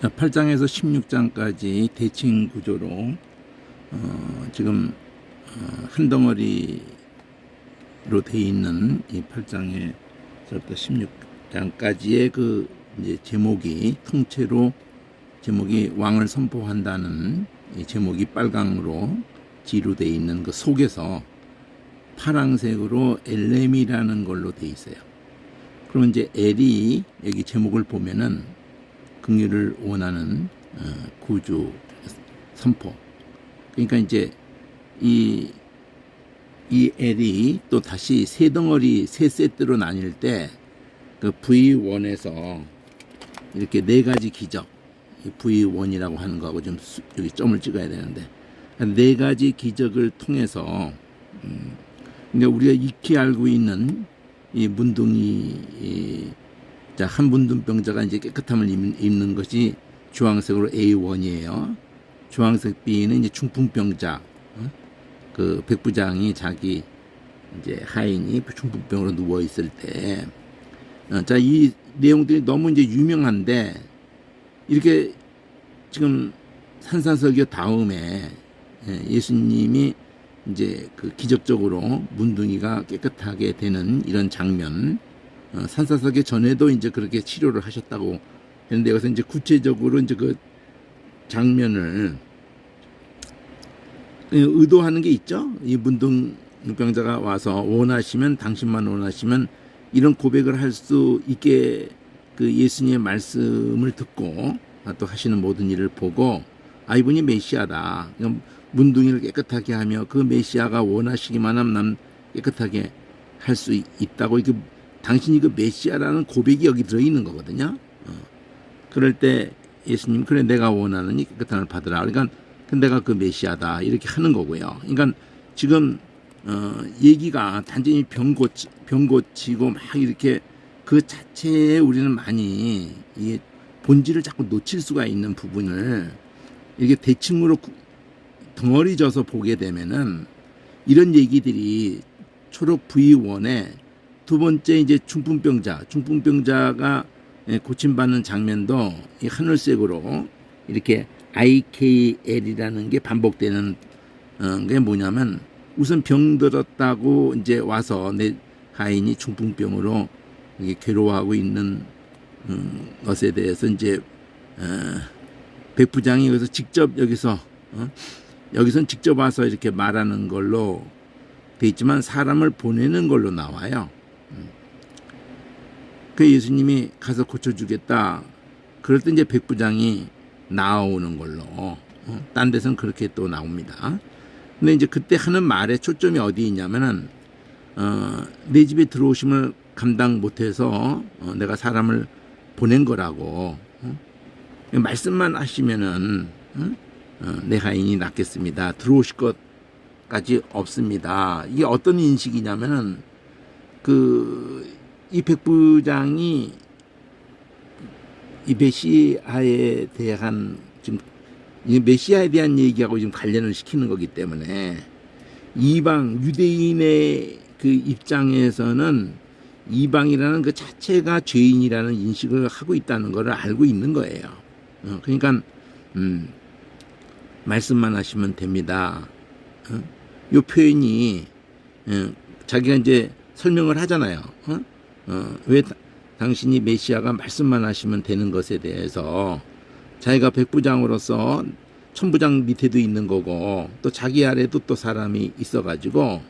8장에서 16장까지 대칭 구조로 지금 한 덩어리로 돼 있는 이 8장에서부터 16장까지의 그 이제 제목이 통째로 제목이 왕을 선포한다는 이 제목이 빨강으로 지루되어 있는 그 속에서 파랑색으로 엘렘이라는 걸로 돼 있어요. 그러면 이제 엘이 여기 제목을 보면은 긍휼을 원하는 구주 선포. 그러니까 이제 이 엘이 또 다시 세 덩어리 세 세트로 나뉠 때 그 V1에서 이렇게 네 가지 기적, V1이라고 하는 거하고 좀 여기 점을 찍어야 되는데 네 가지 기적을 통해서 근데 우리가 익히 알고 있는 이 문둥이 한 문둥병자가 이제 깨끗함을 입는 것이 주황색으로 A1이에요. 주황색 B는 이제 중풍병자, 그 백부장이 자기 이제 하인이 중풍병으로 누워 있을 때, 자, 이 내용들이 너무 이제 유명한데 이렇게 지금 산사설교 다음에 예수님이 이제 그 기적적으로 문둥이가 깨끗하게 되는 이런 장면, 산사설교 전에도 이제 그렇게 치료를 하셨다고 했는데 여기서 이제 구체적으로 이제 그 장면을 의도하는 게 있죠. 이 문둥병자가 와서 원하시면 당신만 원하시면 이런 고백을 할 수 있게 그 예수님의 말씀을 듣고 또 하시는 모든 일을 보고 이분이 메시아다. 문둥이를 깨끗하게 하며 그 메시아가 원하시기만 하면 난 깨끗하게 할 수 있다고 이렇게 당신이 그 메시아라는 고백이 여기 들어있는 거거든요. 그럴 때 예수님 그래 내가 원하는 이 깨끗함을 받으라. 그러니까 내가 그 메시아다 이렇게 하는 거고요. 그러니까 지금 얘기가 단순히 병 고치고 막 이렇게 그 자체에 우리는 많이 이게 본질을 자꾸 놓칠 수가 있는 부분을 이렇게 대칭으로 덩어리 져서 보게 되면은 이런 얘기들이 초록 V1에 두 번째 이제 중풍병자가 고침받는 장면도 이 하늘색으로 이렇게 IKL이라는 게 반복되는 게 뭐냐면 우선 병들었다고 이제 와서 내 하인이 중풍병으로 이게 괴로워하고 있는 것에 대해서 이제 백부장이 여기서 직접 여기선 직접 와서 이렇게 말하는 걸로 돼 있지만 사람을 보내는 걸로 나와요. 그 예수님이 가서 고쳐주겠다. 그럴 때 이제 백부장이 나오는 걸로 딴 데서는 그렇게 또 나옵니다. 근데 이제 그때 하는 말의 초점이 어디 있냐면은 내 집에 들어오심을 감당 못해서 내가 사람을 보낸 거라고 말씀만 하시면은 내 하인이 낫겠습니다. 들어오실 것까지 없습니다. 이게 어떤 인식이냐면은 이 백부장이 이 메시아에 대한 지금 이 메시아에 대한 얘기하고 지금 관련을 시키는 거기 때문에 이방 유대인의 그 입장에서는 이방이라는 그 자체가 죄인이라는 인식을 하고 있다는 것을 알고 있는 거예요. 그러니까 말씀만 하시면 됩니다. 이 표현이 자기가 이제 설명을 하잖아요. 왜 당신이 메시아가 말씀만 하시면 되는 것에 대해서 자기가 백부장으로서 천부장 밑에도 있는 거고 또 자기 아래도 또 사람이 있어가지고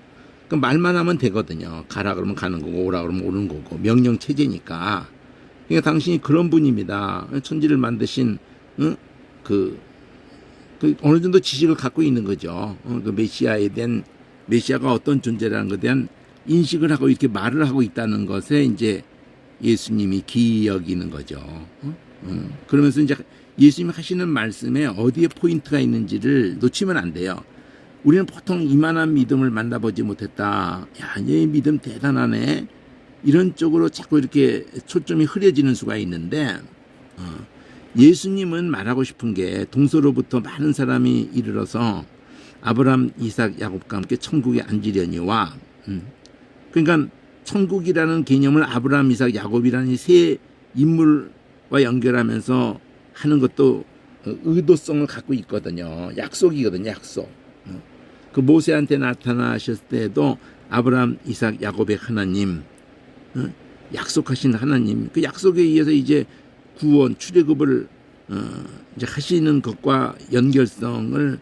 그 말만 하면 되거든요. 가라 그러면 가는 거고 오라 그러면 오는 거고 명령 체제니까. 그러니까 당신이 그런 분입니다. 천지를 만드신 그 어느 정도 지식을 갖고 있는 거죠. 그 메시아에 대한 메시아가 어떤 존재라는 것에 대한 인식을 하고 이렇게 말을 하고 있다는 것에 이제 예수님이 기이 여기는 거죠. 그러면서 이제 예수님이 하시는 말씀에 어디에 포인트가 있는지를 놓치면 안 돼요. 우리는 보통 이만한 믿음을 만나보지 못했다. 야, 얘 믿음 대단하네. 이런 쪽으로 자꾸 이렇게 초점이 흐려지는 수가 있는데 예수님은 말하고 싶은 게 동서로부터 많은 사람이 이르러서 아브라함, 이삭, 야곱과 함께 천국에 앉으려니와 그러니까 천국이라는 개념을 아브라함, 이삭, 야곱이라는 이 세 인물과 연결하면서 하는 것도 의도성을 갖고 있거든요. 약속이거든요. 약속. 그 모세한테 나타나셨을 때도 아브라함, 이삭, 야곱의 하나님, 약속하신 하나님, 그 약속에 의해서 이제 구원, 출애굽을 이제 하시는 것과 연결성을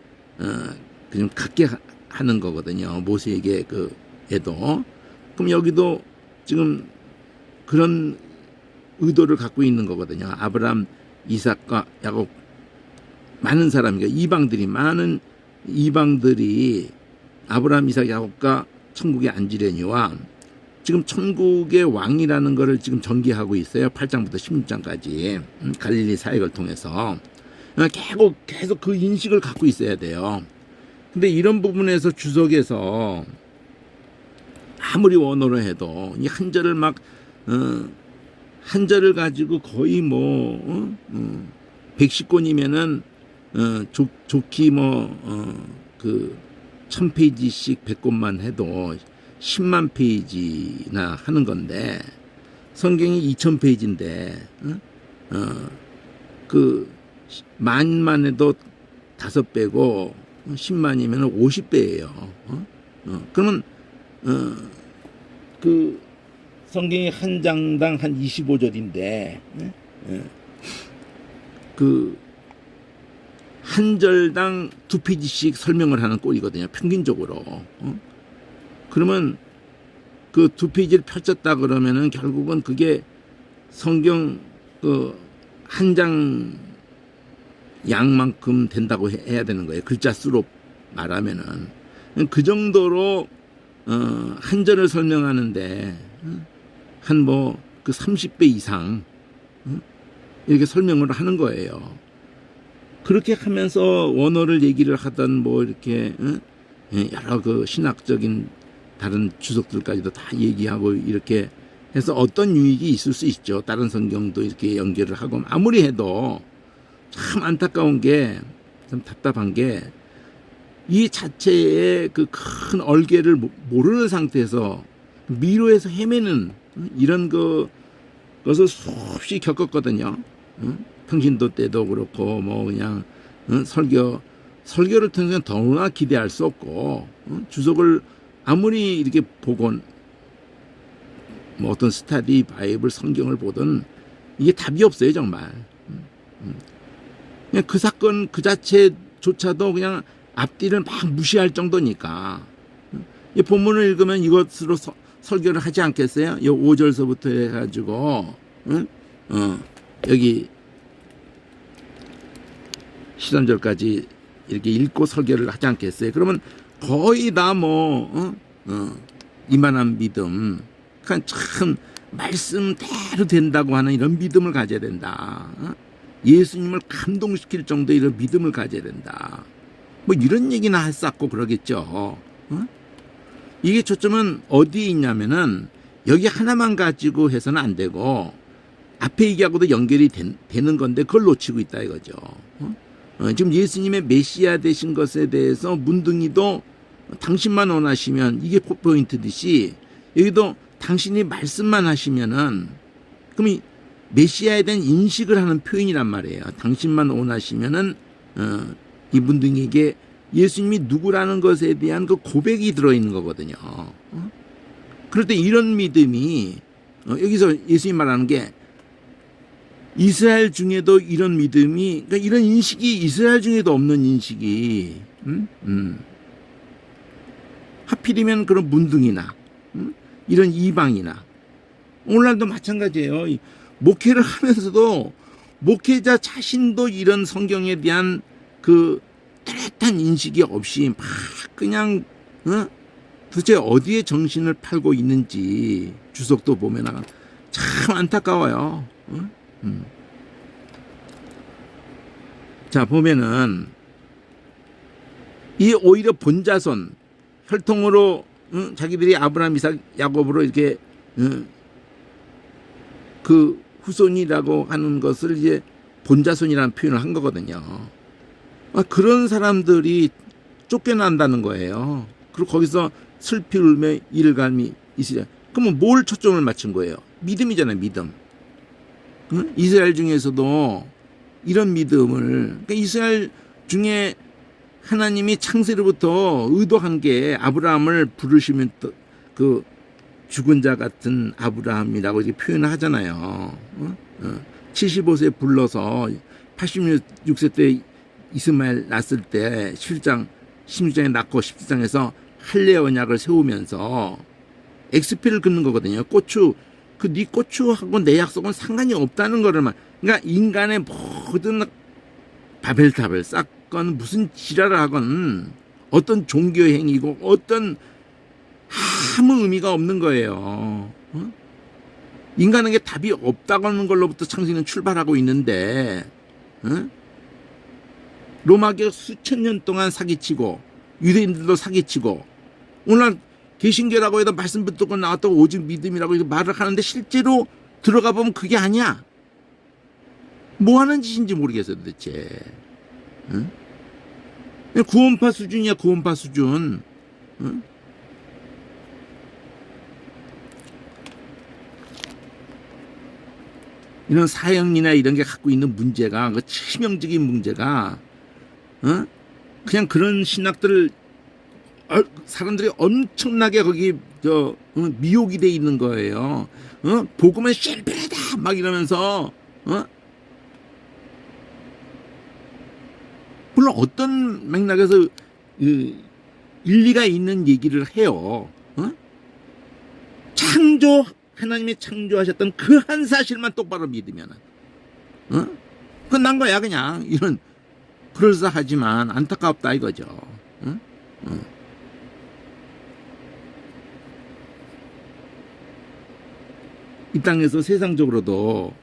그냥 갖게 하는 거거든요. 모세에게 그 에도. 그럼 여기도 지금 그런 의도를 갖고 있는 거거든요. 아브라함, 이삭과 야곱, 많은 사람이, 많은 이방들이 아브라함, 이삭, 야곱과 천국에 앉으려니와 지금 천국의 왕이라는 것을 지금 전개하고 있어요. 8장부터 16장까지 갈릴리 사역을 통해서 계속 그 인식을 갖고 있어야 돼요. 근데 이런 부분에서 주석에서 아무리 원어로 해도 이 한절을 한절을 가지고 거의 110권이면은 좋기 그 1000페이지씩 100권만 해도 10만 페이지나 하는 건데, 성경이 2000페이지인데 그 만만 해도 5배고 10만이면 50배예요. 그러면 그 성경이 한 장당 한 25절인데 그 한 절당 2페이지씩 설명을 하는 꼴이거든요. 평균적으로. 그러면 그 2페이지를 펼쳤다 그러면은 결국은 그게 성경 그 한 장 양만큼 된다고 해야 되는 거예요. 글자 수로 말하면은. 그 정도로 한 절을 설명하는데 한 그 30배 이상 이렇게 설명을 하는 거예요. 그렇게 하면서 원어를 얘기를 하던 이렇게 여러 그 신학적인 다른 주석들까지도 다 얘기하고 이렇게 해서 어떤 유익이 있을 수 있죠. 다른 성경도 이렇게 연결을 하고 아무리 해도 참 안타까운 게, 참 답답한 게, 이 자체의 그 큰 얼개를 모르는 상태에서 미로에서 헤매는 이런 것을 수없이 겪었거든요. 평신도 때도 그렇고 그냥 설교를 통해서 너무나 기대할 수 없고, 주석을 아무리 이렇게 보건 어떤 스타디 바이블 성경을 보든 이게 답이 없어요. 정말. 그냥 그 사건 그 자체조차도 그냥 앞뒤를 막 무시할 정도니까, 이 본문을 읽으면 이것으로 설교를 하지 않겠어요? 이 5절서부터 해가지고 여기 13절까지 이렇게 읽고 설교를 하지 않겠어요? 그러면 거의 다 이만한 믿음, 그러니까 참 말씀대로 된다고 하는 이런 믿음을 가져야 된다. 예수님을 감동시킬 정도의 이런 믿음을 가져야 된다. 이런 얘기나 할 수 없고 그러겠죠. 이게 초점은 어디에 있냐면은 여기 하나만 가지고 해서는 안 되고 앞에 얘기하고도 연결이 되는 건데 그걸 놓치고 있다 이거죠. 지금 예수님의 메시아 되신 것에 대해서 문둥이도 당신만 원하시면, 이게 포인트듯이 여기도 당신이 말씀만 하시면은, 그럼 이 메시아에 대한 인식을 하는 표현이란 말이에요. 당신만 원하시면은 이 문둥이에게 예수님이 누구라는 것에 대한 그 고백이 들어있는 거거든요. 그럴 때 이런 믿음이, 여기서 예수님 말하는 게 이스라엘 중에도 이런 믿음이, 그러니까 이런 인식이 이스라엘 중에도 없는 인식이, 하필이면 그런 문둥이나 이런 이방이나, 오늘날도 마찬가지예요. 목회를 하면서도 목회자 자신도 이런 성경에 대한 그 뚜렷한 인식이 없이 막 그냥 도대체 어디에 정신을 팔고 있는지 주석도 보면 참 안타까워요. 자, 보면은 이 오히려 본자손 혈통으로 자기들이 아브라함, 이삭, 야곱으로 이렇게 그 후손이라고 하는 것을 이제 본자손이라는 표현을 한 거거든요. 그런 사람들이 쫓겨난다는 거예요. 그리고 거기서 슬피 울며 이를감이 있으랴. 그러면 뭘 초점을 맞춘 거예요? 믿음이잖아요. 믿음. 이스라엘 중에서도 이런 믿음을, 그러니까 이스라엘 중에 하나님이 창세로부터 의도한 게 아브라함을 부르시면 또 그 죽은 자 같은 아브라함이라고 이렇게 표현을 하잖아요. 75세 불러서 86세 때 이스마엘 낳았을 때 16장에 낳고 17장에서 할례 언약을 세우면서 엑스피를 긋는 거거든요. 그 네 고추하고 내 약속은 상관이 없다는 거를 그러니까 인간의 모든 바벨탑을 쌓건 무슨 지랄을 하건 어떤 종교 행위고 어떤 아무 의미가 없는 거예요. 인간에게 답이 없다고 하는 걸로부터 창세는 출발하고 있는데 로마계가 수천 년 동안 사기치고 유대인들도 사기치고 오늘 개신교라고 해도 말씀 붙들고 나왔다고 오직 믿음이라고 말을 하는데 실제로 들어가 보면 그게 아니야. 뭐 하는 짓인지 모르겠어요 도대체. 구원파 수준이야 구원파 수준. 이런 사형이나 이런 게 갖고 있는 문제가 그 치명적인 문제가 그냥 그런 신학들을 사람들이 엄청나게 거기 미혹이 돼 있는 거예요. 복음은 실패다 막 이러면서 물론 어떤 맥락에서 일리가 있는 얘기를 해요. 하나님이 창조하셨던 그 한 사실만 똑바로 믿으면은 끝난 거야 그냥. 이런 그럴싸하지만 안타깝다 이거죠. 이 땅에서 세상적으로도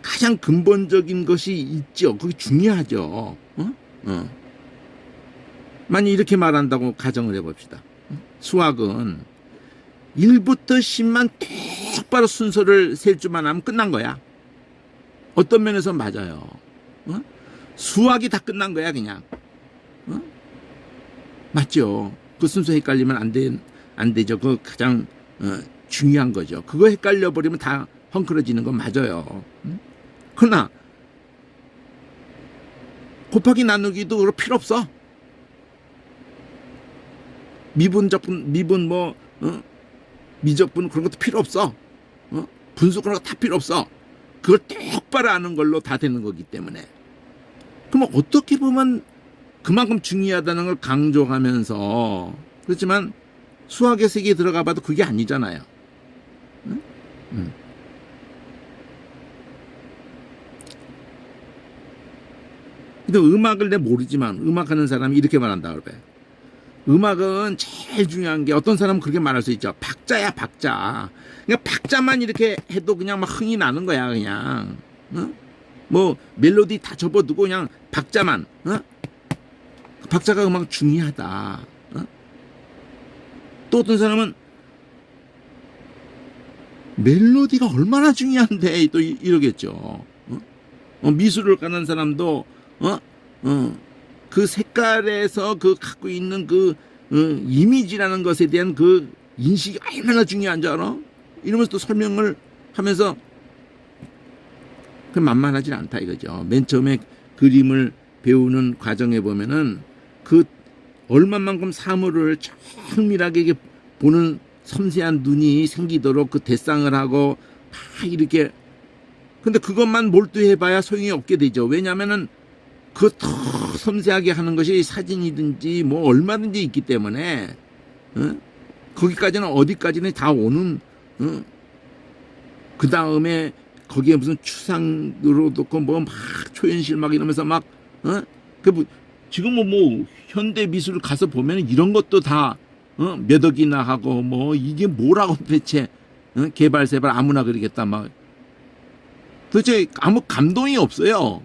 가장 근본적인 것이 있죠. 그게 중요하죠. 만약 이렇게 말한다고 가정을 해봅시다. 수학은 1부터 10만 똑바로 순서를 셀 줄만 하면 끝난 거야. 어떤 면에서 맞아요. 수학이 다 끝난 거야 그냥. 맞죠. 그 순서 헷갈리면 안 되죠. 그거 가장 중요한 거죠. 그거 헷갈려 버리면 다 헝클어지는 건 맞아요. 그러나 곱하기 나누기도 필요 없어. 미분적분 미적분 그런 것도 필요 없어. 분수 그런 거 다 필요 없어. 그걸 똑바로 아는 걸로 다 되는 거기 때문에. 그럼 어떻게 보면 그만큼 중요하다는 걸 강조하면서 그렇지만 수학의 세계에 들어가 봐도 그게 아니잖아요. 근데 음악을 내 모르지만 음악하는 사람이 이렇게 말한다 그래. 음악은 제일 중요한 게 어떤 사람은 그렇게 말할 수 있죠. 박자야 박자. 그러니까 박자만 이렇게 해도 그냥 막 흥이 나는 거야 그냥. 뭐 멜로디 다 접어두고 그냥 박자만. 박자가 음악 중요하다. 또 어떤 사람은 멜로디가 얼마나 중요한데 또 이러겠죠. 미술을 가는 사람도 그 색깔에서 그 갖고 있는 그 이미지라는 것에 대한 그 인식이 얼마나 중요한 줄 알아? 이러면서 또 설명을 하면서 그 만만하지 않다 이거죠. 맨 처음에 그림을 배우는 과정에 보면은 그 얼마만큼 사물을 정밀하게 보는 섬세한 눈이 생기도록 그 대상을 하고 다 이렇게. 근데 그것만 몰두해봐야 소용이 없게 되죠. 왜냐하면은 그 더 섬세하게 하는 것이 사진이든지 뭐 얼마든지 있기 때문에 거기까지는 어디까지는 다 오는. 그 다음에 거기에 무슨 추상으로 놓고 뭐 막 초현실 막 이러면서 막 지금 뭐 현대 미술 가서 보면 이런 것도 다 몇 억이나 하고 뭐 이게 뭐라고 대체 개발세발 아무나 그러겠다 막. 도대체 아무 감동이 없어요.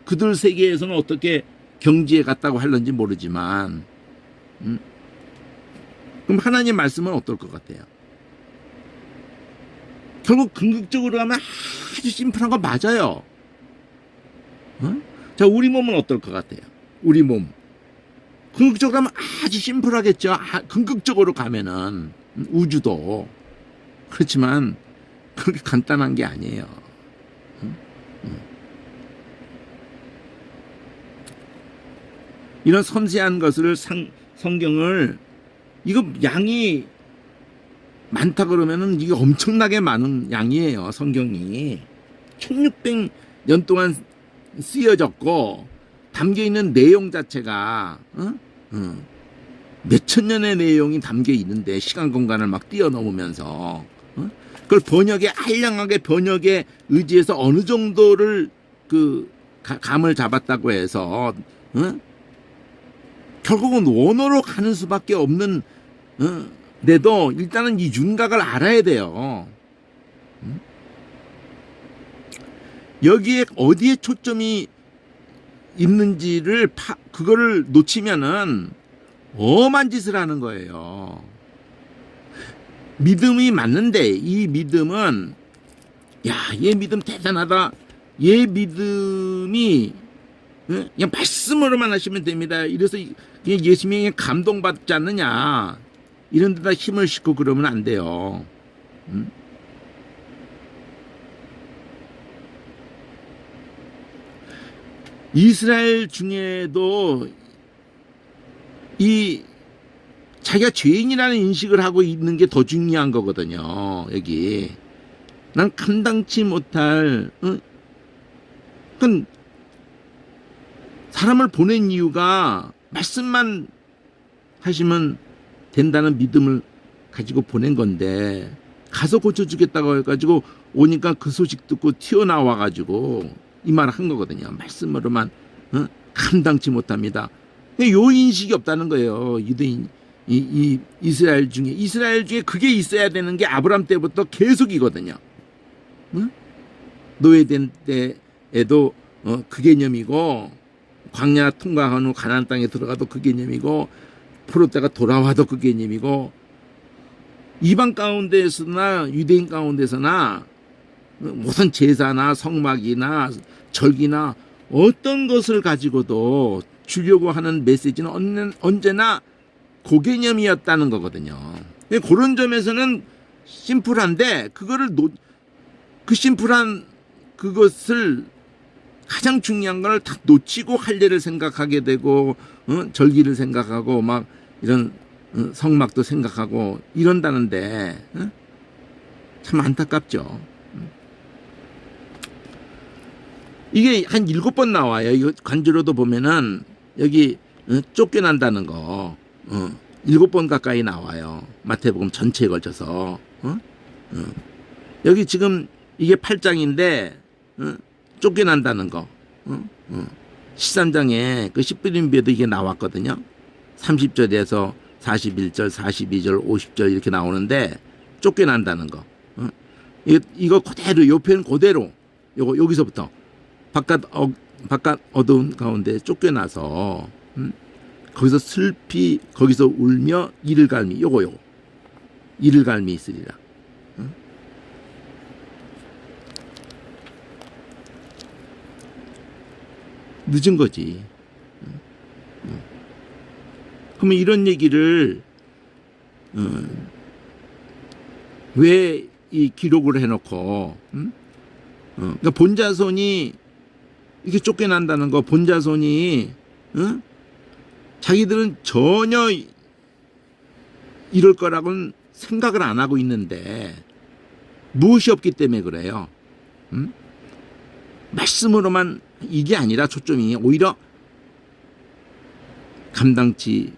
그들 세계에서는 어떻게 경지에 갔다고 할런지 모르지만. 그럼 하나님 말씀은 어떨 것 같아요? 결국 궁극적으로 하면 아주 심플한 거 맞아요. 자, 우리 몸은 어떨 것 같아요? 우리 몸. 궁극적으로 하면 아주 심플하겠죠. 궁극적으로 가면은 우주도. 그렇지만 그렇게 간단한 게 아니에요. 이런 섬세한 것을 성경을 이거 양이 많다 그러면은 이게 엄청나게 많은 양이에요. 성경이 1600년 동안 쓰여졌고 담겨 있는 내용 자체가 몇천 년의 내용이 담겨 있는데 시간 공간을 막 뛰어넘으면서 그걸 번역에 알량하게 번역에 의지해서 어느 정도를 그 감을 잡았다고 해서 결국은 원어로 가는 수밖에 없는 데도 일단은 이 윤곽을 알아야 돼요. 여기에 어디에 초점이 있는지를 그거를 놓치면은 엄한 짓을 하는 거예요. 믿음이 맞는데 이 믿음은 얘 믿음 대단하다. 얘 믿음이 그냥 말씀으로만 하시면 됩니다. 이래서 예수님에게 감동받지 않느냐. 이런 데다 힘을 싣고 그러면 안 돼요. 이스라엘 중에도 이 자기가 죄인이라는 인식을 하고 있는 게 더 중요한 거거든요. 여기 난 감당치 못할 사람을 보낸 이유가 말씀만 하시면 된다는 믿음을 가지고 보낸 건데 가서 고쳐주겠다고 해가지고 오니까 그 소식 듣고 튀어나와가지고 이 말을 한 거거든요. 말씀으로만 감당치 못합니다. 요 인식이 없다는 거예요. 유대인 이스라엘 중에 그게 있어야 되는 게 아브람 때부터 계속이거든요. 노예된 때에도 그 개념이고 광야 통과한 후 가나안 땅에 들어가도 그 개념이고 포로 때가 돌아와도 그 개념이고 이방 가운데서나 유대인 가운데서나 무슨 제사나 성막이나 절기나 어떤 것을 가지고도 주려고 하는 메시지는 언제나 그 개념이었다는 거거든요. 그런 점에서는 심플한데 그 심플한 그것을 가장 중요한 걸 다 놓치고 할례를 생각하게 되고 절기를 생각하고 막 이런 성막도 생각하고 이런다는데 참 안타깝죠. 이게 한 7번 나와요. 이거 관주로도 보면은 여기 쫓겨난다는 거 7번 가까이 나와요. 마태복음 전체에 걸쳐서 여기 지금 이게 8장인데 쫓겨난다는 거 13장에 그 10분인배도 이게 나왔거든요. 30절에서 41절, 42절, 50절 이렇게 나오는데 쫓겨난다는 거 이거 그대로 요 표현 그대로 여기서부터 바깥 어두운 가운데 쫓겨나서 거기서 슬피 거기서 울며 이를 갈미 요거 이를 갈미 있으리라. 늦은 거지. 그러면 이런 얘기를 왜 이 기록을 해놓고 그러니까 본자손이 이렇게 쫓겨난다는 거 본자손이 자기들은 전혀 이럴 거라고는 생각을 안 하고 있는데 무엇이 없기 때문에 그래요. 말씀으로만 이게 아니라 초점이 오히려 감당치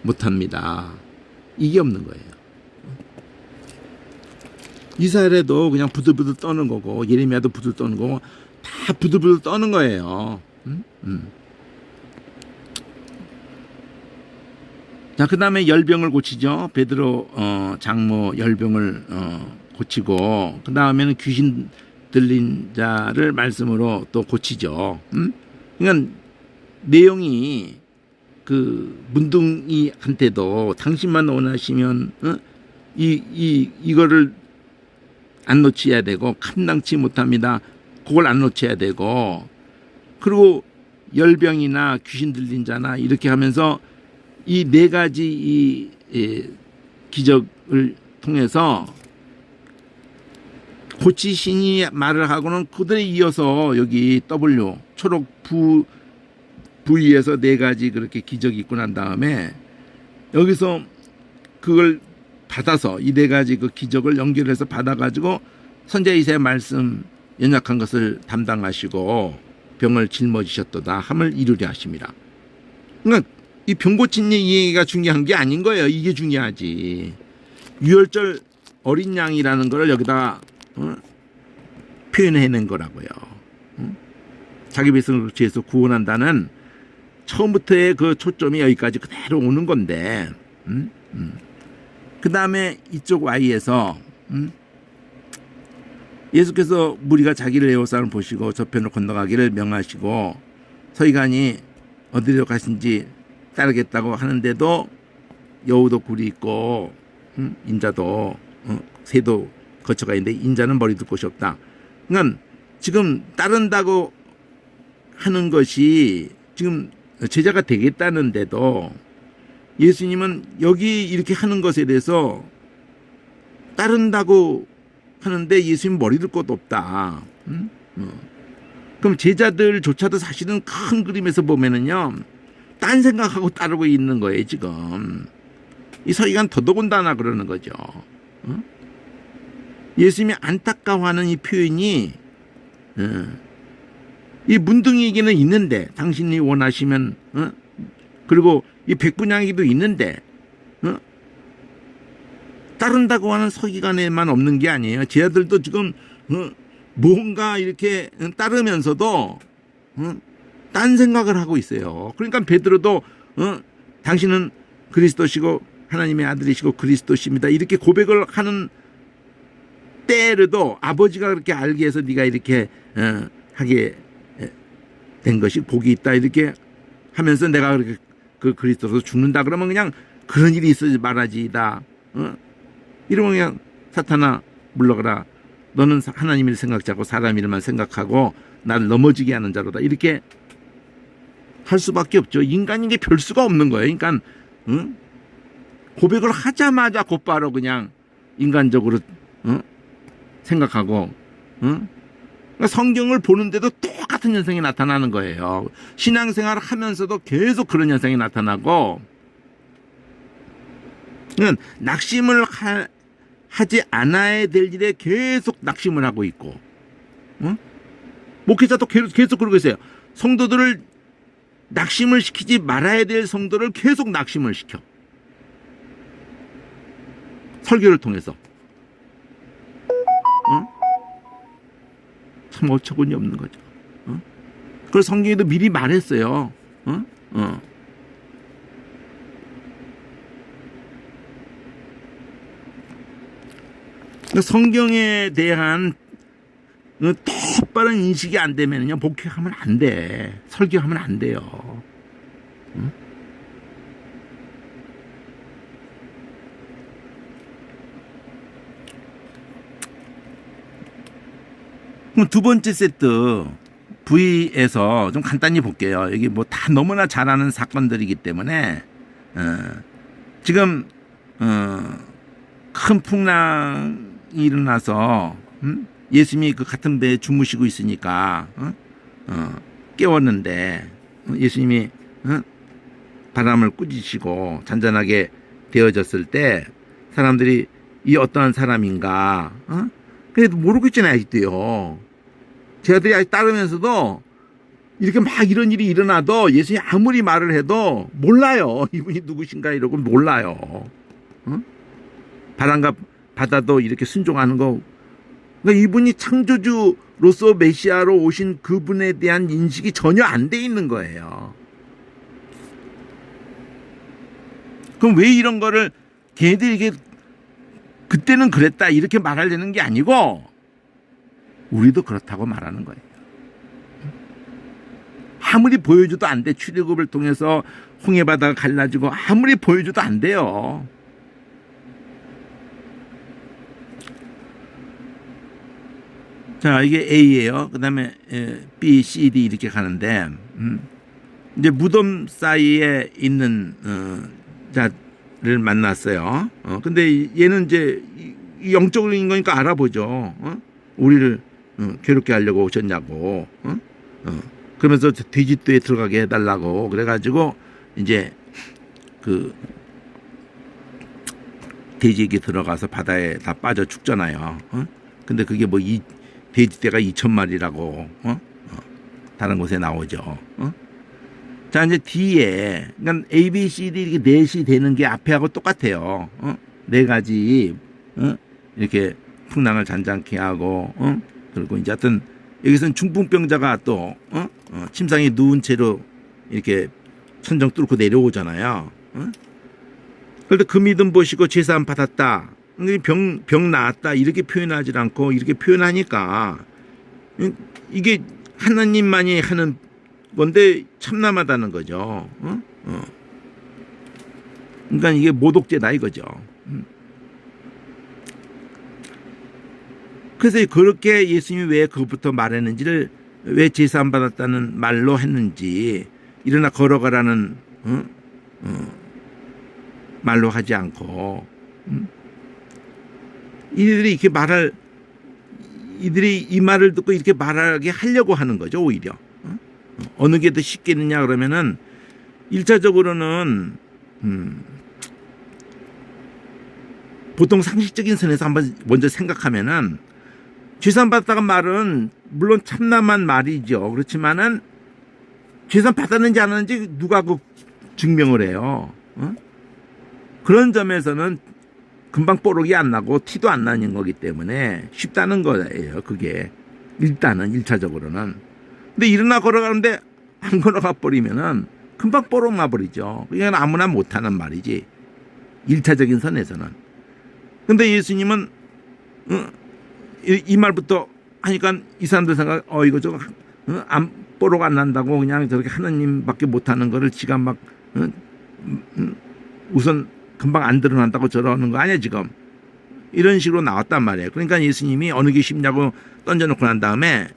못합니다. 이게 없는 거예요. 이스라엘에도 그냥 부들부들 떠는 거고 예레미야도 부들 떠는 거고 다 부들부들 떠는 거예요. 자, 그 다음에 열병을 고치죠. 베드로 장모 열병을 고치고 그 다음에는 귀신 들린 자를 말씀으로 또 고치죠. 그러니까 내용이 그 문둥이한테도 당신만 원하시면 이거를 안 놓쳐야 되고 감당치 못합니다. 그걸 안 놓쳐야 되고 그리고 열병이나 귀신 들린 자나 이렇게 하면서 이 네 가지 기적을 통해서 고치신이 말을 하고는 그들에 이어서 여기 W 초록 V에서 네 가지 그렇게 기적이 있고 난 다음에 여기서 그걸 받아서 이 네 가지 그 기적을 연결해서 받아가지고 선지자 이사야 말씀 연약한 것을 담당하시고 병을 짊어지셨도다 함을 이루려 하십니다. 그러니까 이 병 고친 얘기가 중요한 게 아닌 거예요. 이게 중요하지. 유월절 어린 양이라는 걸 여기다 표현해낸 거라고요. 자기 백성을 그치해서 구원한다는 처음부터의 그 초점이 여기까지 그대로 오는 건데, 그 다음에 이쪽 Y에서 예수께서 무리가 자기를 애워싸는 보시고 저편으로 건너가기를 명하시고 서기관이 어디로 가신지 따르겠다고 하는데도 여우도 굴이 있고 인자도 새도 거쳐가 있는데 인자는 머리 둘 곳이 없다. 그러니까 지금 따른다고 하는 것이 지금 제자가 되겠다는데도 예수님은 여기 이렇게 하는 것에 대해서 따른다고 하는데 예수님 머리 둘 곳도 없다. 그럼 제자들조차도 사실은 큰 그림에서 보면은요, 딴 생각하고 따르고 있는 거예요, 지금. 이 서기관 더더군다나 그러는 거죠. 예수님이 안타까워하는 이 표현이, 이 문둥이에게는 있는데, 당신이 원하시면, 그리고 이 백분양에게도 있는데, 따른다고 하는 서기관에만 없는 게 아니에요. 제자들도 지금, 뭔가 이렇게 따르면서도, 딴 생각을 하고 있어요. 그러니까 베드로도, 당신은 그리스도시고, 하나님의 아들이시고 그리스도십니다. 이렇게 고백을 하는 때에도 아버지가 그렇게 알게 해서 네가 이렇게 하게 된 것이 복이 있다. 이렇게 하면서 내가 그렇게 그 그리스도로 죽는다. 그러면 그냥 그런 일이 있어지 말아지다. 이러면 그냥 사탄아 물러가라. 너는 하나님 일 생각지 않고 사람 일만 생각하고 나를 넘어지게 하는 자로다. 이렇게 할 수밖에 없죠. 인간인 게 별 수가 없는 거예요. 그러니까 고백을 하자마자 곧바로 그냥 인간적으로 생각하고 그러니까 성경을 보는데도 똑같은 현상이 나타나는 거예요. 신앙생활을 하면서도 계속 그런 현상이 나타나고 그러니까 낙심을 하지 않아야 될 일에 계속 낙심을 하고 있고 목회자도 계속 그러고 있어요. 성도들을 낙심을 시키지 말아야 될 성도를 계속 낙심을 시켜. 설교를 통해서. 참 어처구니 없는 거죠. 그걸 성경에도 미리 말했어요. 성경에 대한 똑바른 인식이 안 되면요, 목회하면 안 돼. 설교하면 안 돼요. 그럼 두 번째 세트 V에서 좀 간단히 볼게요. 여기 뭐 다 너무나 잘 아는 사건들이기 때문에 지금 큰 풍랑이 일어나서 예수님이 그 같은 배에 주무시고 있으니까 깨웠는데 예수님이 바람을 꾸짖으시고 잔잔하게 되어졌을 때 사람들이 이 어떠한 사람인가 그래도 모르고 있잖아요. 아직도요. 제자들이 아직 따르면서도 이렇게 막 이런 일이 일어나도 예수님이 아무리 말을 해도 몰라요. 이분이 누구신가 이러고 몰라요. 바람과 바다도 이렇게 순종하는 거. 그러니까 이분이 창조주로서 메시아로 오신 그분에 대한 인식이 전혀 안 돼 있는 거예요. 그럼 왜 이런 거를 걔네들이 이게 그때는 그랬다 이렇게 말하려는 게 아니고 우리도 그렇다고 말하는 거예요. 아무리 보여줘도 안 돼. 출애굽을 통해서 홍해바다가 갈라지고 아무리 보여줘도 안 돼요. 자, 이게 A예요. 그 다음에 B, C, D 이렇게 가는데 이제 무덤 사이에 있는 자를 만났어요. 근데 얘는 이제 영적인 거니까 알아보죠. 우리를 괴롭게 하려고 오셨냐고. 그러면서 돼지떼에 들어가게 해달라고 그래가지고 이제 그 돼지에게 들어가서 바다에 다 빠져 죽잖아요. 근데 그게 뭐 이 돼지떼가 2,000마리라고 다른 곳에 나오죠. 자, 이제 뒤에 그러니까 A, B, C, D 이렇게 넷이 되는 게 앞에하고 똑같아요. 네 가지 이렇게 풍랑을 잔잔케 하고 그리고 이제 하여튼 여기서는 중풍병자가 또 침상에 누운 채로 이렇게 천정 뚫고 내려오잖아요. 그런데 그 믿음 보시고 제사함 받았다. 병 나았다 이렇게 표현하지 않고 이렇게 표현하니까 이게 하나님만이 하는 건데 참남하다는 거죠. 그러니까 이게 모독죄다 이거죠. 그래서 그렇게 예수님이 왜 그것부터 말했는지를 왜 제사 안 받았다는 말로 했는지 일어나 걸어가라는 말로 하지 않고 이들이 이렇게 말할 이들이 이 말을 듣고 이렇게 말하게 하려고 하는 거죠. 오히려 어느 게 더 쉽겠느냐 그러면은 1차적으로는 보통 상식적인 선에서 한번 먼저 생각하면은 죄산 받았다는 말은 물론 참남한 말이죠. 그렇지만은 죄산 받았는지 안 하는지 누가 그 증명을 해요. 그런 점에서는 금방 뽀록이 안 나고 티도 안 나는 거기 때문에 쉽다는 거예요. 그게 일단은 1차적으로는. 근데 일어나 걸어가는데 안 걸어가 버리면은 금방 뽀록 나버리죠. 이건 아무나 못하는 말이지. 1차적인 선에서는. 근데 예수님은 이 말부터 하니까 이 사람들 생각 이거 저거 안 뽀록 안 난다고 그냥 저렇게 하느님밖에 못하는 거를 지가 막 우선 금방 안 드러난다고 저러는 거 아니야 지금. 이런 식으로 나왔단 말이에요. 그러니까 예수님이 어느 게 쉽냐고 던져놓고 난 다음에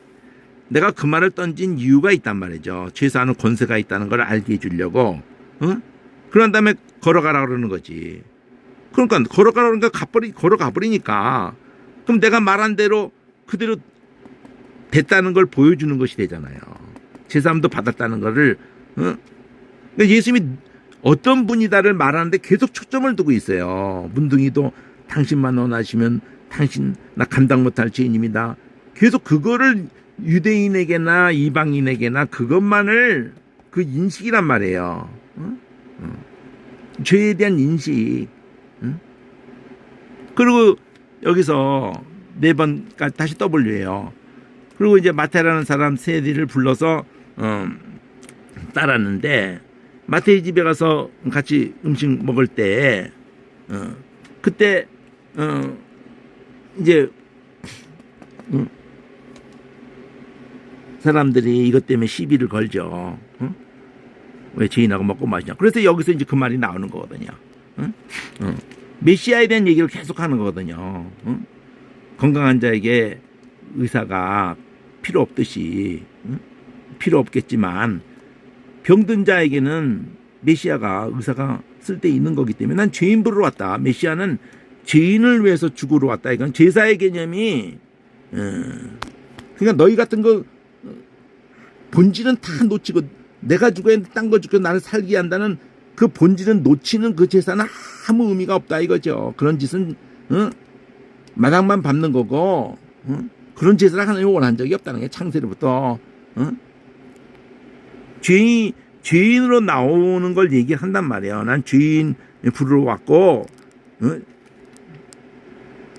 내가 그 말을 던진 이유가 있단 말이죠. 죄사하는 권세가 있다는 걸 알게 해주려고. 그런 다음에 걸어가라 그러는 거지. 그러니까 걸어가라 그러니까 걸어가 버리니까 그럼 내가 말한 대로 그대로 됐다는 걸 보여주는 것이 되잖아요. 제사함도 받았다는 거를. 그러니까 예수님이 어떤 분이다를 말하는데 계속 초점을 두고 있어요. 문둥이도 당신만 원하시면 당신 나 감당 못할 죄인입니다. 계속 그거를 유대인에게나 이방인에게나 그것만을 그 인식이란 말이에요. 죄에 대한 인식. 그리고 여기서 4번까지 다시 W예요. 그리고 이제 마태라는 사람 세리를 불러서 따랐는데 마태의 집에 가서 같이 음식 먹을 때 그때 이제 사람들이 이것 때문에 시비를 걸죠. 왜 죄인하고 먹고 마시냐. 그래서 여기서 이제 그 말이 나오는 거거든요. 메시아에 대한 얘기를 계속 하는 거거든요. 건강한 자에게 의사가 필요 없듯이 필요 없겠지만 병든 자에게는 메시아가 의사가 쓸데 있는 거기 때문에 난 죄인 부르러 왔다. 메시아는 죄인을 위해서 죽으러 왔다. 이건 제사의 개념이 그러니까 너희 같은 거 본질은 다 놓치고 내가 죽어야 딴 거 죽고 나를 살게 한다는 그 본질은 놓치는 그 제사는 아무 의미가 없다 이거죠. 그런 짓은 마당만 밟는 거고 그런 제사를 하나님이 원한 적이 없다는 게 창세로부터 죄인으로 나오는 걸 얘기한단 말이에요. 난 죄인 부르러 왔고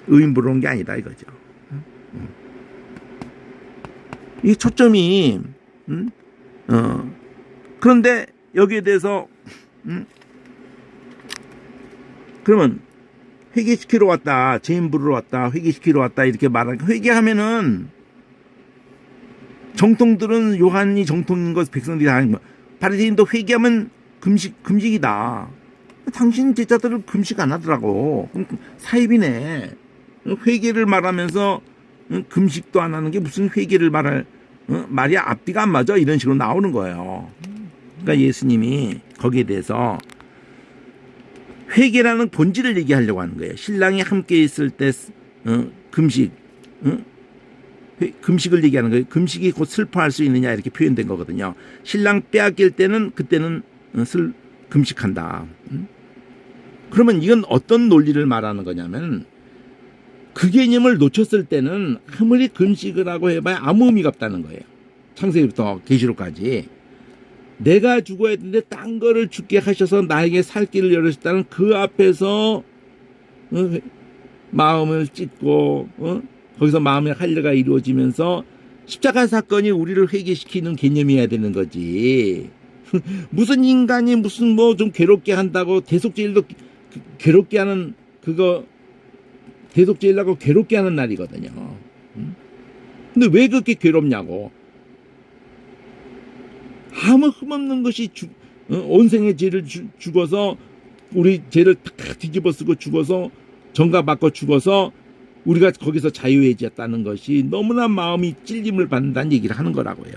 의인 부르러 온 게 아니다 이거죠. 이 초점이 그런데 여기에 대해서 그러면 회개시키러 왔다, 죄인 부르러 왔다, 회개시키러 왔다 이렇게 말하니까 회개하면은 정통들은 요한이 정통인 것 백성들이 다 하는 거. 바리새인도 회개하면 금식이다. 당신 제자들은 금식 안 하더라고. 사입이네. 회개를 말하면서 금식도 안 하는 게 무슨 회개를 말할 말이 앞뒤가 안 맞아 이런 식으로 나오는 거예요. 그러니까 예수님이 거기에 대해서 회개라는 본질을 얘기하려고 하는 거예요. 신랑이 함께 있을 때 금식 금식을 얘기하는 거예요. 금식이 곧 슬퍼할 수 있느냐 이렇게 표현된 거거든요. 신랑 빼앗길 때는 그때는 금식한다. 그러면 이건 어떤 논리를 말하는 거냐면 그 개념을 놓쳤을 때는 아무리 금식을 하고 해봐야 아무 의미가 없다는 거예요. 창세기부터 계시록까지. 내가 죽어야 되는데 딴 거를 죽게 하셔서 나에게 살 길을 열으셨다는 그 앞에서 마음을 찢고 거기서 마음의 할례가 이루어지면서 십자가 사건이 우리를 회개시키는 개념이어야 되는 거지. 무슨 인간이 무슨 뭐 좀 괴롭게 한다고 대속죄일도 괴롭게 하는 그거 대속죄일라고 괴롭게 하는 날이거든요. 근데 왜 그렇게 괴롭냐고. 아무 흠없는 것이 온 생의 죄를 죽어서 우리 죄를 다 뒤집어 쓰고 죽어서 정가받고 죽어서 우리가 거기서 자유해졌다는 것이 너무나 마음이 찔림을 받는다는 얘기를 하는 거라고요.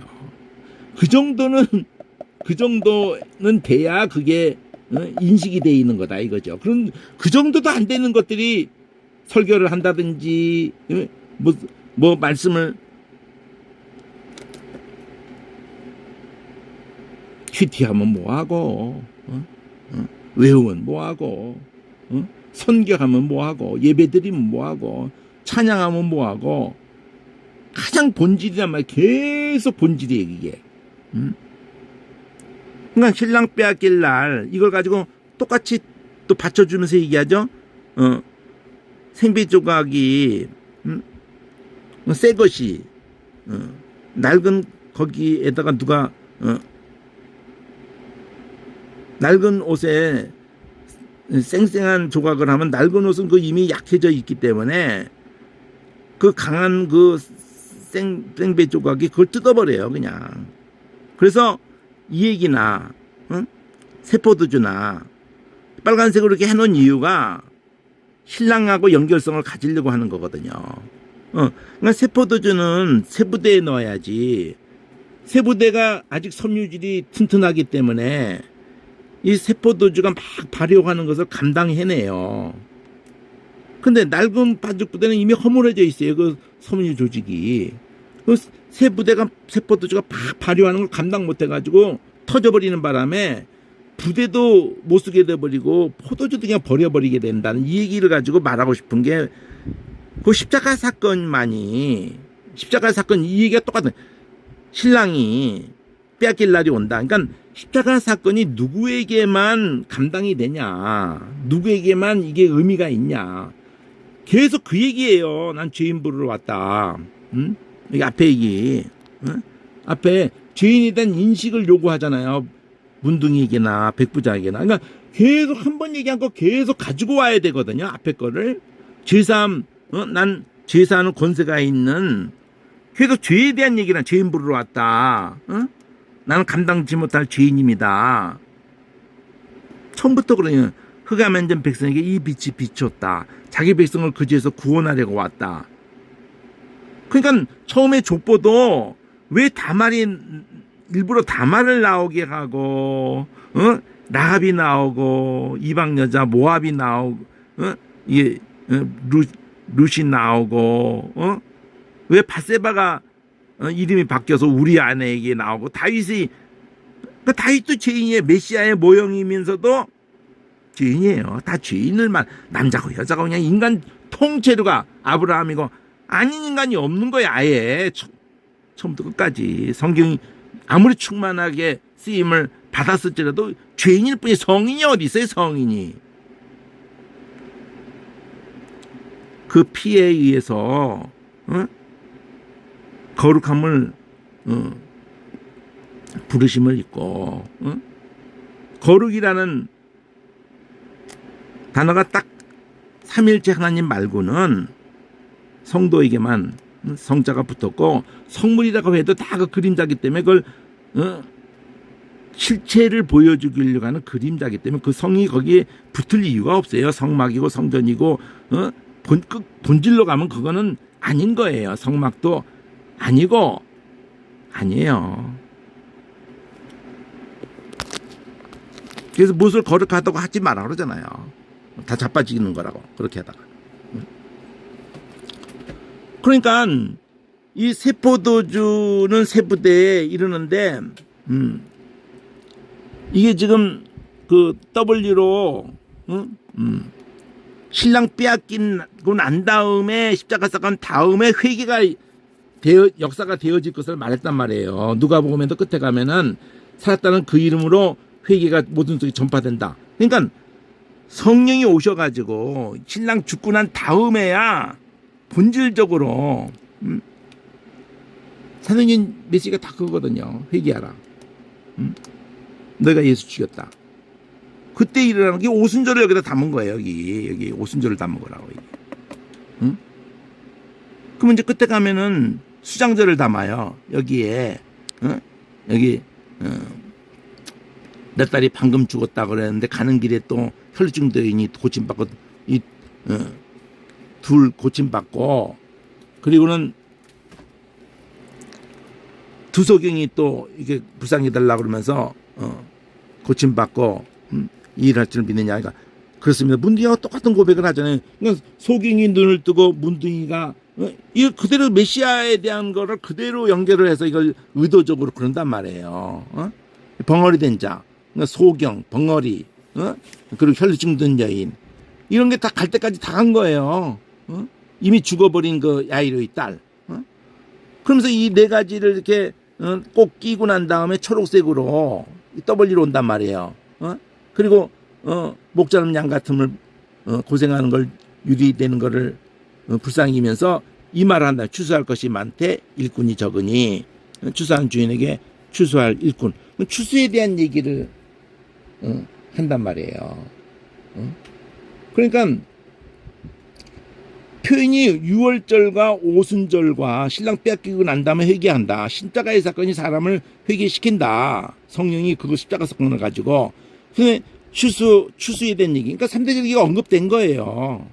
그 정도는 돼야 그게 인식이 돼 있는 거다 이거죠. 그런 그 정도도 안 되는 것들이 설교를 한다든지 뭐 말씀을 큐티하면 뭐하고 외우면 뭐하고 선교하면 뭐하고 예배드리면 뭐하고 찬양하면 뭐하고 가장 본질이란 말이야. 계속 본질이에요 이게. 그러니까 신랑 빼앗길 날 이걸 가지고 똑같이 또 받쳐주면서 얘기하죠. 생배 조각이 새 것이 낡은 거기에다가 누가 낡은 옷에 쌩쌩한 조각을 하면 낡은 옷은 그 이미 약해져 있기 때문에 그 강한 그 생배 조각이 그걸 뜯어버려요 그냥. 그래서 이 얘기나 세포도주나 빨간색으로 이렇게 해놓은 이유가 신랑하고 연결성을 가지려고 하는 거거든요. 그러니까 세포도주는 세부대에 넣어야지. 세부대가 아직 섬유질이 튼튼하기 때문에 이 세포도주가 막 발효하는 것을 감당해내요. 근데 낡은 반죽부대는 이미 허물어져 있어요. 그 섬유 조직이. 그 세포도주가 막 발효하는 걸 감당 못해가지고 터져버리는 바람에 부대도 못 쓰게 돼버리고 포도주도 그냥 버려버리게 된다는 이 얘기를 가지고 말하고 싶은 게 그 십자가 사건 이 얘기가 똑같은. 신랑이 빼앗길 날이 온다. 그러니까 십자가 사건이 누구에게만 감당이 되냐, 누구에게만 이게 의미가 있냐, 계속 그 얘기예요. 난 죄인 부르러 왔다. 여기 앞에 얘기, 앞에 죄인에 대한 인식을 요구하잖아요. 문둥이에게나 백부장에게나. 그러니까 계속 한 번 얘기한 거 계속 가지고 와야 되거든요. 앞에 거를. 죄사함, 난 죄사하는 권세가 있는, 계속 죄에 대한 얘기는 죄인 부르러 왔다. 나는 감당지 못할 죄인입니다. 처음부터 그러냐. 흑암 앉은 백성에게 이 빛이 비쳤다. 자기 백성을 그 죄에서 구원하려고 왔다. 그러니까 처음에 족보도 왜 다말이 일부러 다말을 나오게 하고 라합이 나오고 이방 여자 모압이 나오고 이게 룻이 나오고 왜 바세바가 이름이 바뀌어서 우리 아내에게 나오고 다윗이 그 다윗도 죄인이에요. 메시아의 모형이면서도 죄인이에요. 다 죄인을만 남자고 여자고 그냥 인간 통째로가 아브라함이고 아닌 인간이 없는 거야. 아예 처음부터 끝까지 성경이 아무리 충만하게 쓰임을 받았을지라도 죄인일 뿐이 성인이 어디 있어요. 성인이 그 피에 의해서 거룩함을 부르심을 입고 거룩이라는 단어가 딱 삼일째 하나님 말고는 성도에게만 성자가 붙었고 성물이라고 해도 다 그 그림자기 때문에 그걸 실체를 보여주기려고 하는 그림자기 때문에 그 성이 거기에 붙을 이유가 없어요. 성막이고 성전이고 본질로 가면 그거는 아닌 거예요. 성막도 아니고 아니에요. 그래서 무엇을 거룩하다고 하지 마라 그러잖아요. 다 자빠지는 거라고 그렇게 하다가. 그러니까 이 세포도주는 세부대에 이르는데, 이게 지금 그 W로, 신랑 빼앗기고 난 다음에 십자가 사건 다음에 회개가 역사가 되어질 것을 말했단 말이에요. 누가복음에도 끝에 가면은 살았다는 그 이름으로 회개가 모든 속에 전파된다. 그러니까 성령이 오셔가지고 신랑 죽고 난 다음에야 본질적으로 사도행전 메시지가 다 그거거든요. 회개하라. 너희가 예수 죽였다. 그때 일어나는 게 오순절을 여기다 담은 거예요. 여기 오순절을 담은 거라고. 응? 그러면 이제 끝에 가면은 수장절을 담아요. 여기에 여기 내 딸이 방금 죽었다 그랬는데 가는 길에 또 혈루증 여인이 고침받고 둘 고침받고 그리고는 두소경이 또 이게 불쌍히 달라고 그러면서 고침받고 일할 줄 믿느냐. 그러니까 그렇습니다. 문둥이가 똑같은 고백을 하잖아요. 그러니까 소경이 눈을 뜨고 문둥이가 이 그대로 메시아에 대한 거를 그대로 연결을 해서 이걸 의도적으로 그런단 말이에요. 벙어리 된 자, 그러니까 소경, 벙어리, 그리고 혈루증 든 여인 이런 게 다 갈 때까지 다 간 거예요. 이미 죽어버린 그 야이로의 딸. 그러면서 이 네 가지를 이렇게 꼭 끼고 난 다음에 초록색으로 W로 온단 말이에요. 그리고 목자는 양 같음을 고생하는 걸 유리되는 거를 불쌍히면서 이 말을 한다. 추수할 것이 많되 일꾼이 적으니 추수하는 주인에게 추수할 일꾼. 추수에 대한 얘기를 한단 말이에요. 그러니까 표현이 6월절과 오순절과 신랑 빼앗기고 난 다음에 회개한다. 십자가의 사건이 사람을 회개시킨다. 성령이 그거 십자가 사건을 가지고. 근데 추수에 대한 얘기. 그러니까 3대 절기가 언급된 거예요.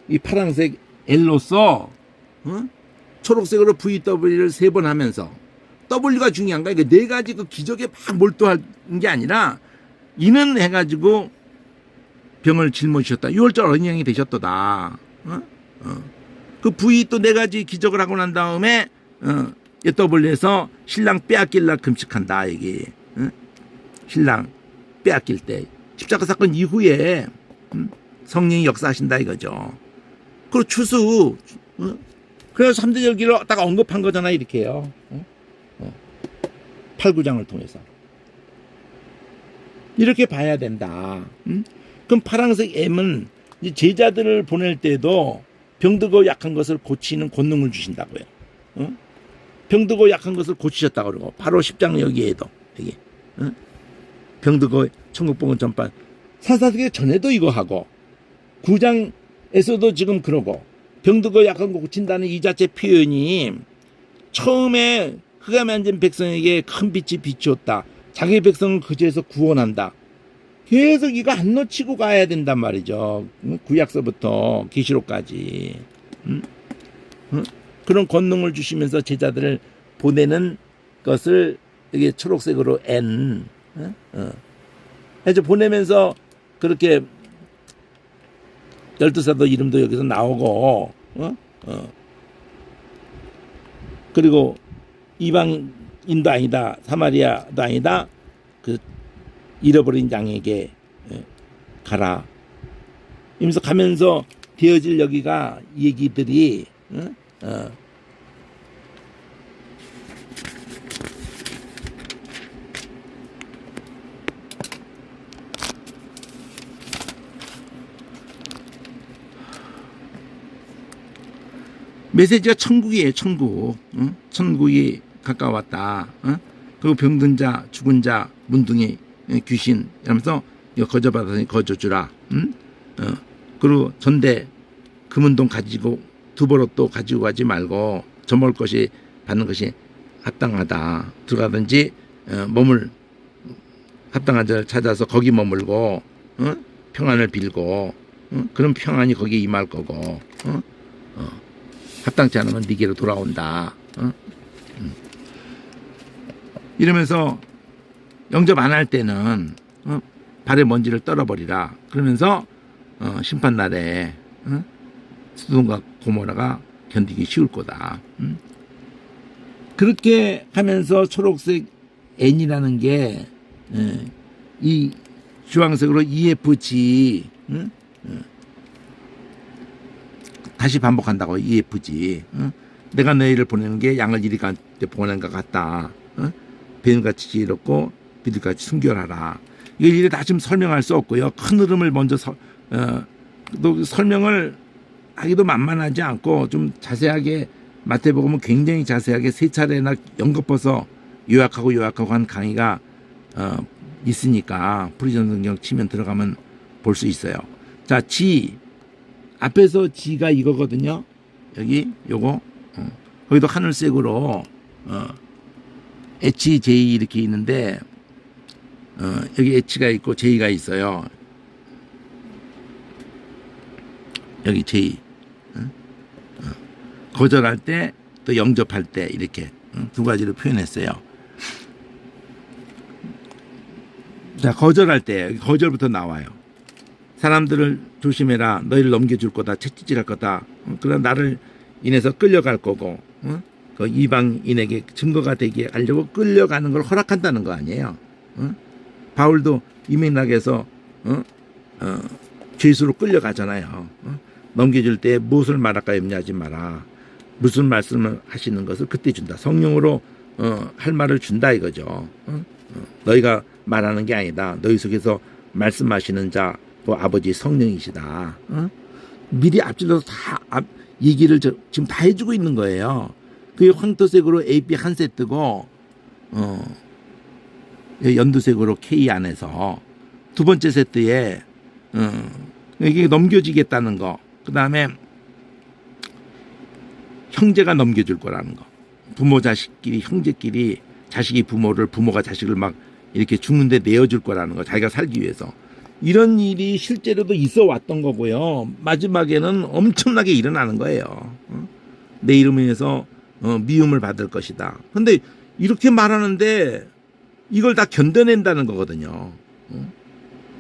이 파란색 L로서 초록색으로 VW를 3번 하면서 W가 중요한 거야. 이게 네 가지 그 기적에 막 몰두한 게 아니라 이는 해가지고 병을 짊어지셨다. 6월절 어린 양이 되셨도다. 그 V 또 네 가지 기적을 하고 난 다음에 W에서 신랑 빼앗길라 금식한다. 이게 신랑 빼앗길 때 십자가 사건 이후에 성령이 역사하신다 이거죠. 그리고 추수 그래서 3대 절기를 딱 언급한 거잖아 이렇게요. 8, 9장을 통해서 이렇게 봐야 된다. 그럼 파란색 M은 제자들을 보낼 때도 병들고 약한 것을 고치는 권능을 주신다고요. 병들고 약한 것을 고치셨다고 그러고 바로 10장 여기에도 여기 병들고 천국복음 전파 사사기기 전에도 이거 하고 9장에서도 지금 그러고 병들고 약한 거 고친다는 이 자체 표현이 처음에 흑암에 앉은 백성에게 큰 빛이 비추었다. 자기 백성을 그제에서 구원한다. 계속 이거 안 놓치고 가야 된단 말이죠. 구약서부터 계시록까지. 그런 권능을 주시면서 제자들을 보내는 것을 이게 초록색으로 N 해서 보내면서 그렇게 12사도 이름도 여기서 나오고 그리고 이방인도 아니다 사마리아도 아니다 그 잃어버린 양에게 가라 이러면서 가면서 되어질 여기가 얘기들이 메시지가 천국이에요. 천국. 천국이 가까웠다. 그리고 병든 자, 죽은 자, 문둥이, 귀신 이러면서 거저받았으니 거저주라. 그리고 전대 금은동 가지고 두버릇도 가지고 가지 말고 저먹을 것이 받는 것이 합당하다. 들어가든지 머물 합당한 자를 찾아서 거기 머물고 평안을 빌고 그런 평안이 거기에 임할 거고 합당치 않으면 네게로 돌아온다. 이러면서 영접 안 할 때는 발의 먼지를 떨어버리라. 그러면서 심판날에 소돔과 고모라가 견디기 쉬울 거다. 그렇게 하면서 초록색 N이라는 게, 이 주황색으로 EFG, 응? 다시 반복한다고, EFG. 내가 너희를 보내는 게 양을 이리 보내는 것 같다. 뱀같이 지혜롭고 비둘기같이 순결하라. 이게 다 지금 설명할 수 없고요. 큰 흐름을 먼저 또 설명을 하기도 만만하지 않고 좀 자세하게 마태복음은 굉장히 자세하게 세 차례나 연거퍼서 요약하고 한 강의가 있으니까 프리전 성경 치면 들어가면 볼 수 있어요. 자, G 앞에서 G가 이거거든요. 여기 요거 거기도 하늘색으로 H, J 이렇게 있는데 여기 H가 있고 J가 있어요. 여기 J 거절할 때 또 영접할 때 이렇게 두 가지로 표현했어요. 자, 거절할 때 거절부터 나와요. 사람들을 조심해라. 너희를 넘겨줄 거다. 채찍질할 거다. 그러나 나를 인해서 끌려갈 거고 그 이방인에게 증거가 되게 하려고 끌려가는 걸 허락한다는 거 아니에요. 바울도 이민락에서 죄수로 끌려가잖아요. 넘겨줄 때 무엇을 말할까 염려하지 마라. 무슨 말씀을 하시는 것을 그때 준다. 성령으로 할 말을 준다 이거죠. 너희가 말하는 게 아니다. 너희 속에서 말씀하시는 자 또 아버지 성령이시다. 미리 앞질러서 다 얘기를 지금 다 해주고 있는 거예요. 그게 황토색으로 AB 한 세트고 연두색으로 K 안에서 두 번째 세트에 이게 넘겨지겠다는 거. 그 다음에 형제가 넘겨줄 거라는 거. 부모 자식끼리 형제끼리 자식이 부모를 부모가 자식을 막 이렇게 죽는데 내어줄 거라는 거. 자기가 살기 위해서. 이런 일이 실제로도 있어 왔던 거고요. 마지막에는 엄청나게 일어나는 거예요. 내 이름으로 인해서 미움을 받을 것이다. 근데 이렇게 말하는데 이걸 다 견뎌낸다는 거거든요.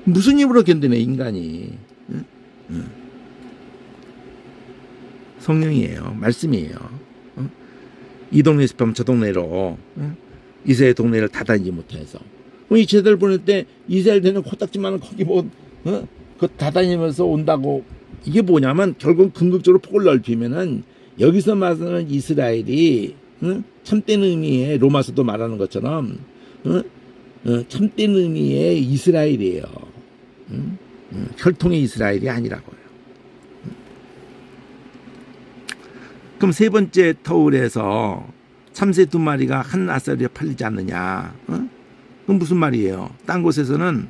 무슨 힘으로 견뎌내 인간이. 성령이에요. 말씀이에요. 이 동네에서 보면 저 동네로 이스라엘 동네를 다 다니지 못해서 이 제자들 보낼 때 이스라엘 되는 코딱지만은 거기 그 다 다니면서 온다고. 이게 뭐냐면 결국 궁극적으로 폭을 넓히면은 여기서 말하는 이스라엘이 참된 의미의 로마서도 말하는 것처럼 참된 의미의 이스라엘이에요. 혈통의 이스라엘이 아니라고요. 그럼 세 번째 터울에서 참새 두 마리가 한 아싸리에 팔리지 않느냐? 그럼 무슨 말이에요? 딴 곳에서는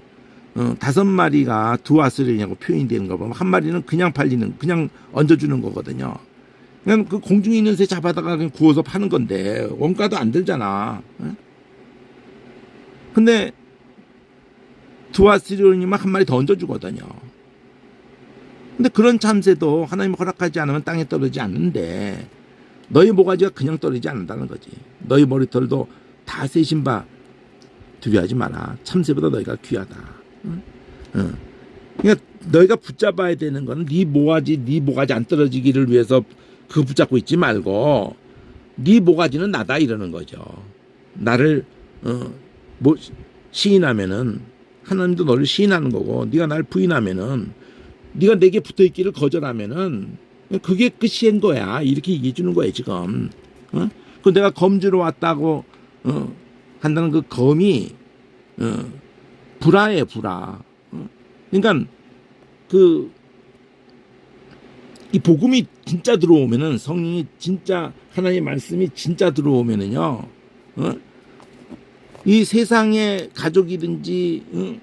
5마리가 두 아싸리냐고 표현이 되는 거 보면 한 마리는 그냥 팔리는, 그냥 얹어주는 거거든요. 그냥 그 공중에 있는 새 잡아다가 그냥 구워서 파는 건데 원가도 안 들잖아. 근데 두 아싸리니만 한 마리 더 얹어주거든요. 근데 그런 참새도 하나님 허락하지 않으면 땅에 떨어지지 않는데 너희 모가지가 그냥 떨어지지 않는다는 거지. 너희 머리털도 다 세신 바 두려워하지 마라. 참새보다 너희가 귀하다. 그러니까 너희가 붙잡아야 되는 거는 네 모가지 안 떨어지기를 위해서 그거 붙잡고 있지 말고 네 모가지는 나다 이러는 거죠. 나를 시인하면은 하나님도 너를 시인하는 거고 네가 날 부인하면은 네가 내게 붙어있기를 거절하면은 그게 끝인 거야. 이렇게 얘기해 주는 거예요 지금. 그 내가 검주로 왔다고 한다는 그 검이 불화예요 불화. 그러니까 이 복음이 진짜 들어오면은 성령이 진짜 하나님의 말씀이 진짜 들어오면은요. 이 세상의 가족이든지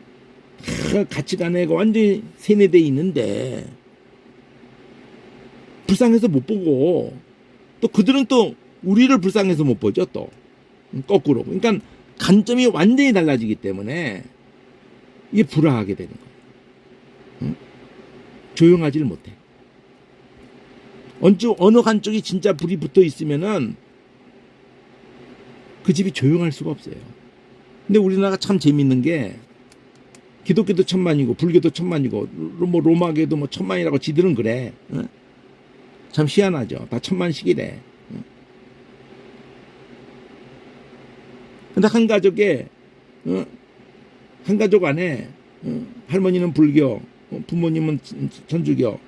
가치관에 완전히 세뇌돼 있는데 불쌍해서 못 보고 또 그들은 또 우리를 불쌍해서 못 보죠 또 거꾸로. 그러니까 관점이 완전히 달라지기 때문에 이게 불화하게 되는 거예요. 조용하지를 못해. 어느 한쪽이 진짜 불이 붙어 있으면은 그 집이 조용할 수가 없어요. 근데 우리나라가 참 재밌는 게 기독교도 천만이고 불교도 천만이고 뭐 로마계도 뭐 천만이라고 지들은 그래. 참 희한하죠. 다 천만씩이래. 근데 한 가족에 한 가족 안에 할머니는 불교, 부모님은 천주교,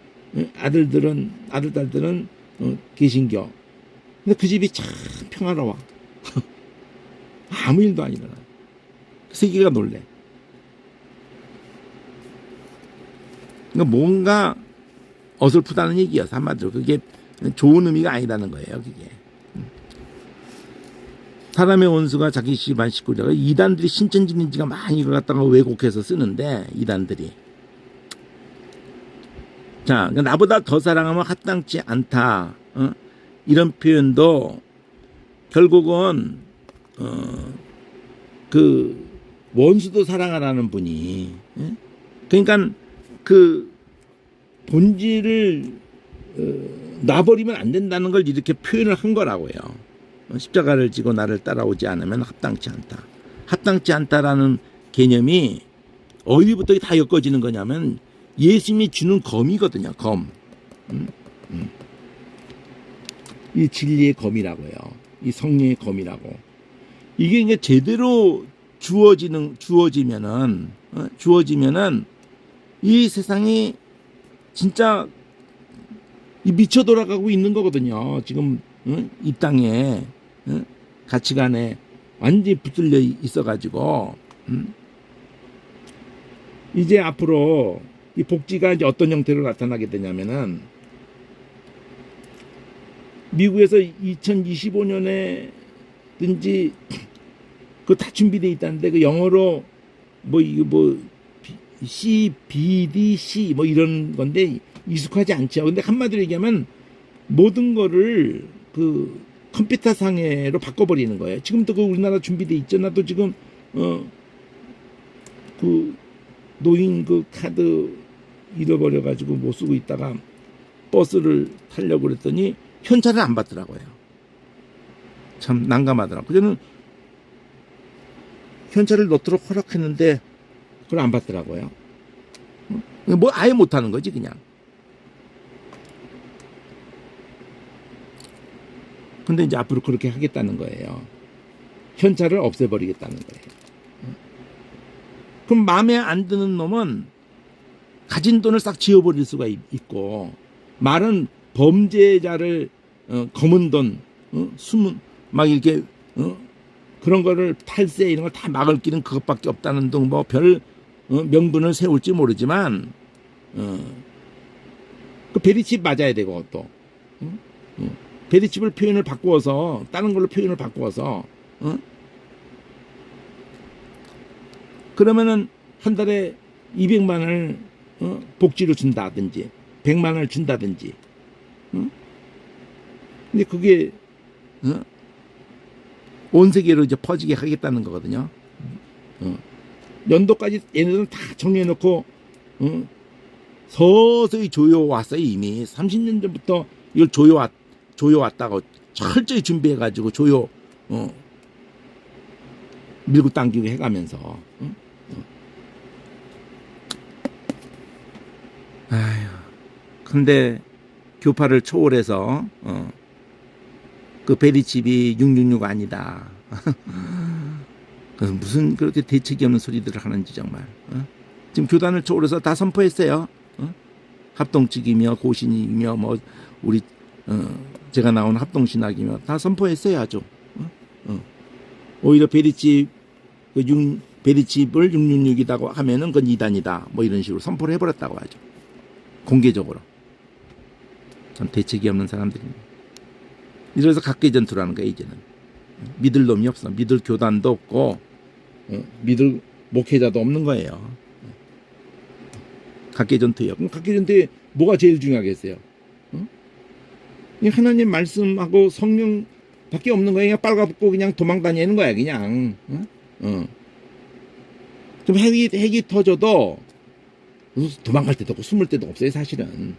아들 딸들은 개신교. 근데 그 집이 참 평화로워. 아무 일도 안 일어나. 세계가 놀래. 그러니까 뭔가 어설프다는 얘기여서 한마디로 그게 좋은 의미가 아니라는 거예요. 그게. 사람의 원수가 자기 집안 식구라고 이단들이 신천지인지가 많이 이걸 갖다가 왜곡해서 쓰는데 이단들이. 자, 그러니까 나보다 더 사랑하면 합당치 않다. 이런 표현도 결국은 그 원수도 사랑하라는 분이 그러니까 그 본질을 놔버리면 안 된다는 걸 이렇게 표현을 한 거라고요. 십자가를 지고 나를 따라오지 않으면 합당치 않다. 합당치 않다라는 개념이 어디부터 다 엮어지는 거냐면 예수님이 주는 검이거든요. 검. 이 진리의 검이라고요. 이 성령의 검이라고. 이게 이제 제대로 주어지면은 이 세상이 진짜 미쳐 돌아가고 있는 거거든요. 지금 이 땅에 가치관에 완전히 붙들려 있어가지고 이제 앞으로 이 복지가 이제 어떤 형태로 나타나게 되냐면은 미국에서 2025년에든지 그 다 준비돼 있다는데 그 영어로 CBDC 뭐 이런 건데 익숙하지 않죠. 근데 한마디로 얘기하면 모든 거를 그 컴퓨터 상해로 바꿔버리는 거예요. 지금도 그 우리나라 준비돼 있죠. 나도 지금 그 노인 그 카드 잃어버려가지고 못 쓰고 있다가 버스를 타려고 그랬더니 현찰을 안 받더라고요. 참 난감하더라고요. 저는 현찰을 넣도록 허락했는데 그걸 안 받더라고요. 뭐 아예 못하는 거지 그냥. 근데 이제 앞으로 그렇게 하겠다는 거예요. 현찰을 없애버리겠다는 거예요. 그럼 마음에 안 드는 놈은 가진 돈을 싹 지워버릴 수가 있고, 말은 범죄자를 검은 돈, 숨은 막 이렇게 그런 거를 탈세 이런 걸 다 막을 길은 그것밖에 없다는 등 뭐 별 명분을 세울지 모르지만 그 베리칩 맞아야 되고 또 베리칩을 표현을 바꾸어서 다른 걸로 표현을 바꾸어서 그러면은 한 달에 200만 원을 복지로 준다든지 100만 원을 준다든지 근데 그게 온 세계로 이제 퍼지게 하겠다는 거거든요. 연도까지 얘네들은 다 정해놓고 서서히 조여왔어요. 이미 30년 전부터 이걸 조여왔다고 철저히 준비해가지고 밀고 당기고 해가면서 아휴, 근데 교파를 초월해서 그 베리칩이 666 아니다. 그래서 무슨 그렇게 대책이 없는 소리들을 하는지 정말. 지금 교단을 초월해서 다 선포했어요. 합동측이며 고신이며 뭐 우리 제가 나온 합동신학이며 다 선포했어요 아주. 오히려 베리칩을 666이라고 하면은 그건 이단이다. 뭐 이런 식으로 선포를 해버렸다고 하죠. 공개적으로. 참 대책이 없는 사람들입니다. 이래서 각계 전투라는 거예요 이제는. 믿을 놈이 없어. 믿을 교단도 없고 믿을 목회자도 없는 거예요. 각계 전투예요. 그럼 각계 전투에 뭐가 제일 중요하겠어요? 하나님 말씀하고 성령밖에 없는 거예요. 그냥 빨가벗고 그냥 도망 다니는 거야 그냥. 좀 핵이 터져도 도망갈 데도 없고 숨을 데도 없어요 사실은.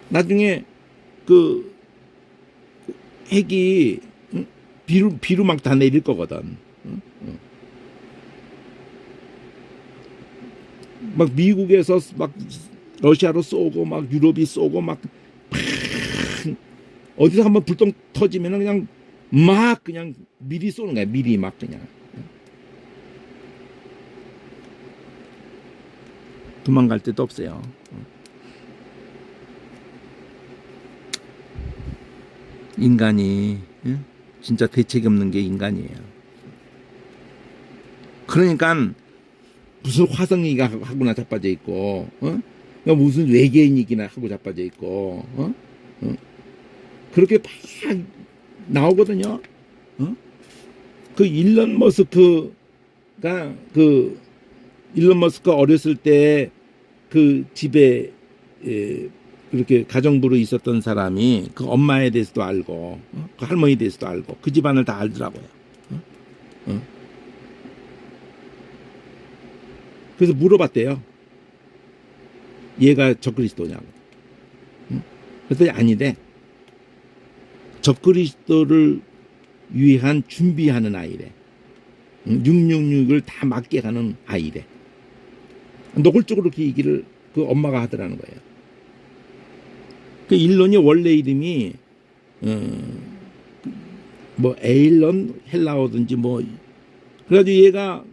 나중에 그 핵이 비로 막 다 내릴 거거든. 막 미국에서 막 러시아로 쏘고 막 유럽이 쏘고 막 어디서 한번 불똥 터지면 그냥 막 그냥 미리 쏘는 거야. 미리 막 그냥. 도망갈 데도 없어요. 인간이 진짜 대책이 없는 게 인간이에요. 그러니까 무슨 화성 얘기가 하고나 자빠져 있고, 그러니까 무슨 외계인 얘기나 하고 자빠져 있고, 그렇게 막 나오거든요. 그 일론 머스크가 일론 머스크 어렸을 때 그 집에 그렇게 가정부로 있었던 사람이 그 엄마에 대해서도 알고, 그 할머니에 대해서도 알고, 그 집안을 다 알더라고요. 그래서 물어봤대요. 얘가 적그리스도냐고. 그랬더니 아니래. 적그리스도를 위한 준비하는 아이래. 666을 다 맞게 가는 아이래. 노골적으로 그 얘기를 그 엄마가 하더라는 거예요. 그 일론이 원래 이름이 뭐 에일론 헬라어든지 뭐 그래가지고 얘가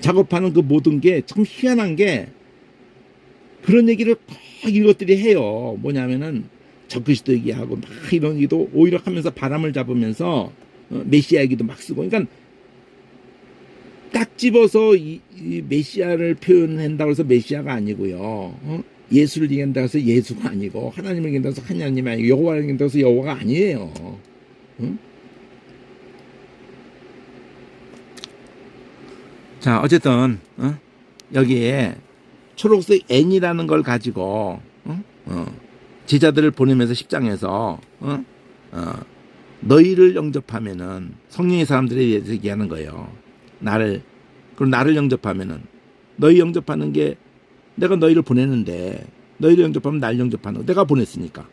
작업하는 그 모든 게 참 희한한 게 그런 얘기를 꼭 이것들이 해요. 뭐냐면은 적그리스도 얘기하고 막 이런 얘기도 오히려 하면서 바람을 잡으면서 메시아 얘기도 막 쓰고 그러니까 딱 집어서 이 메시아를 표현한다고 해서 메시아가 아니고요. 예수를 얘기한다고 해서 예수가 아니고 하나님을 얘기한다고 해서 하나님이 아니고 여호와를 얘기한다고 해서 여호와가 아니에요. 자 어쨌든 여기에 초록색 N이라는 걸 가지고 제자들을 보내면서 10장에서 너희를 영접하면은 성령의 사람들에 대해서 얘기하는 거예요. 그럼 나를 영접하면은 너희 영접하는 게 내가 너희를 보내는데 너희를 영접하면 날 영접하는 거 내가 보냈으니까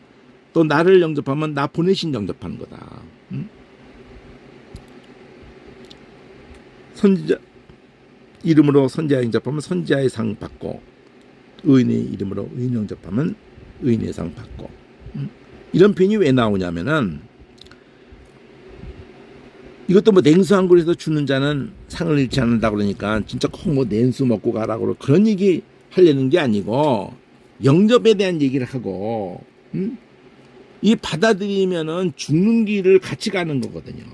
또 나를 영접하면 나 보내신 영접하는 거다. 선지자 이름으로 선지자 영접하면 선지자의 상 받고 의인의 이름으로 의인 영접하면 의인의 상 받고 이런 표현이 왜 나오냐면은 이것도 뭐 냉수 한 그릇에서 주는 자는 상을 잃지 않는다 그러니까 진짜 꼭 뭐 냉수 먹고 가라고 그런 얘기 하려는 게 아니고 영접에 대한 얘기를 하고 이 받아들이면은 죽는 길을 같이 가는 거거든요.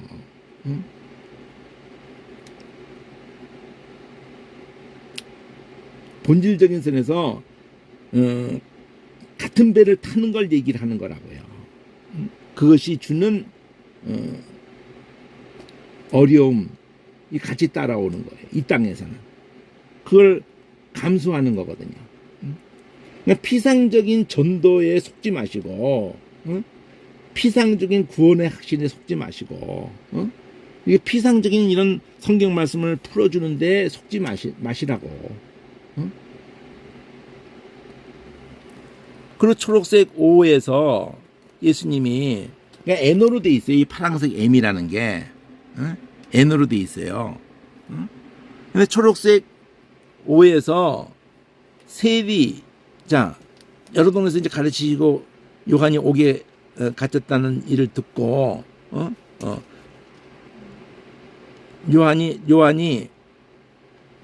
본질적인 선에서 같은 배를 타는 걸 얘기를 하는 거라고요. 그것이 주는 어려움이 같이 따라오는 거예요. 이 땅에서는. 그걸 감수하는 거거든요. 그러니까 피상적인 전도에 속지 마시고 피상적인 구원의 확신에 속지 마시고 이게 피상적인 이런 성경 말씀을 풀어주는데 속지 마시라고. 그리고 초록색 O에서 예수님이 그러니까 N으로 돼 있어요. 이 파란색 M이라는 게 N으로 돼 있어요. 근데 초록색 O에서 세리 자 여러 동네에서 이제 가르치시고 요한이 옥에 갇혔다는 일을 듣고 요한이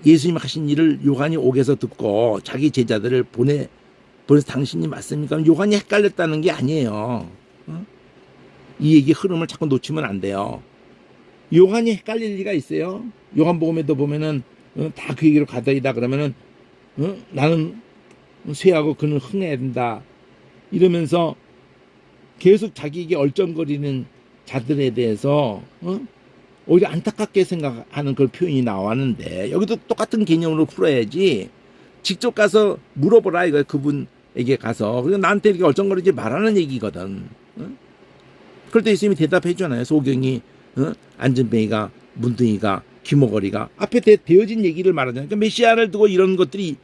예수님 하신 일을 요한이 옥에서 듣고 자기 제자들을 보내서 당신이 맞습니까? 요한이 헷갈렸다는 게 아니에요. 이 얘기 흐름을 자꾸 놓치면 안 돼요. 요한이 헷갈릴 리가 있어요. 요한복음에도 보면은 다 그 얘기로 가다이다 그러면은 나는 쇠하고 그는 흥해야 된다 이러면서 계속 자기에게 얼쩡거리는 자들에 대해서 오히려 안타깝게 생각하는 그런 표현이 나왔는데 여기도 똑같은 개념으로 풀어야지 직접 가서 물어보라 이거 그분에게 가서 그리고 나한테 이렇게 얼쩡거리지 말라는 얘기거든. 그럴 때 예수님이 대답해 주잖아요. 소경이 안전뱅이가 문둥이가 귀머거리가 앞에 되어진 얘기를 말하잖아요. 그러니까 메시아를 두고 이런 것들이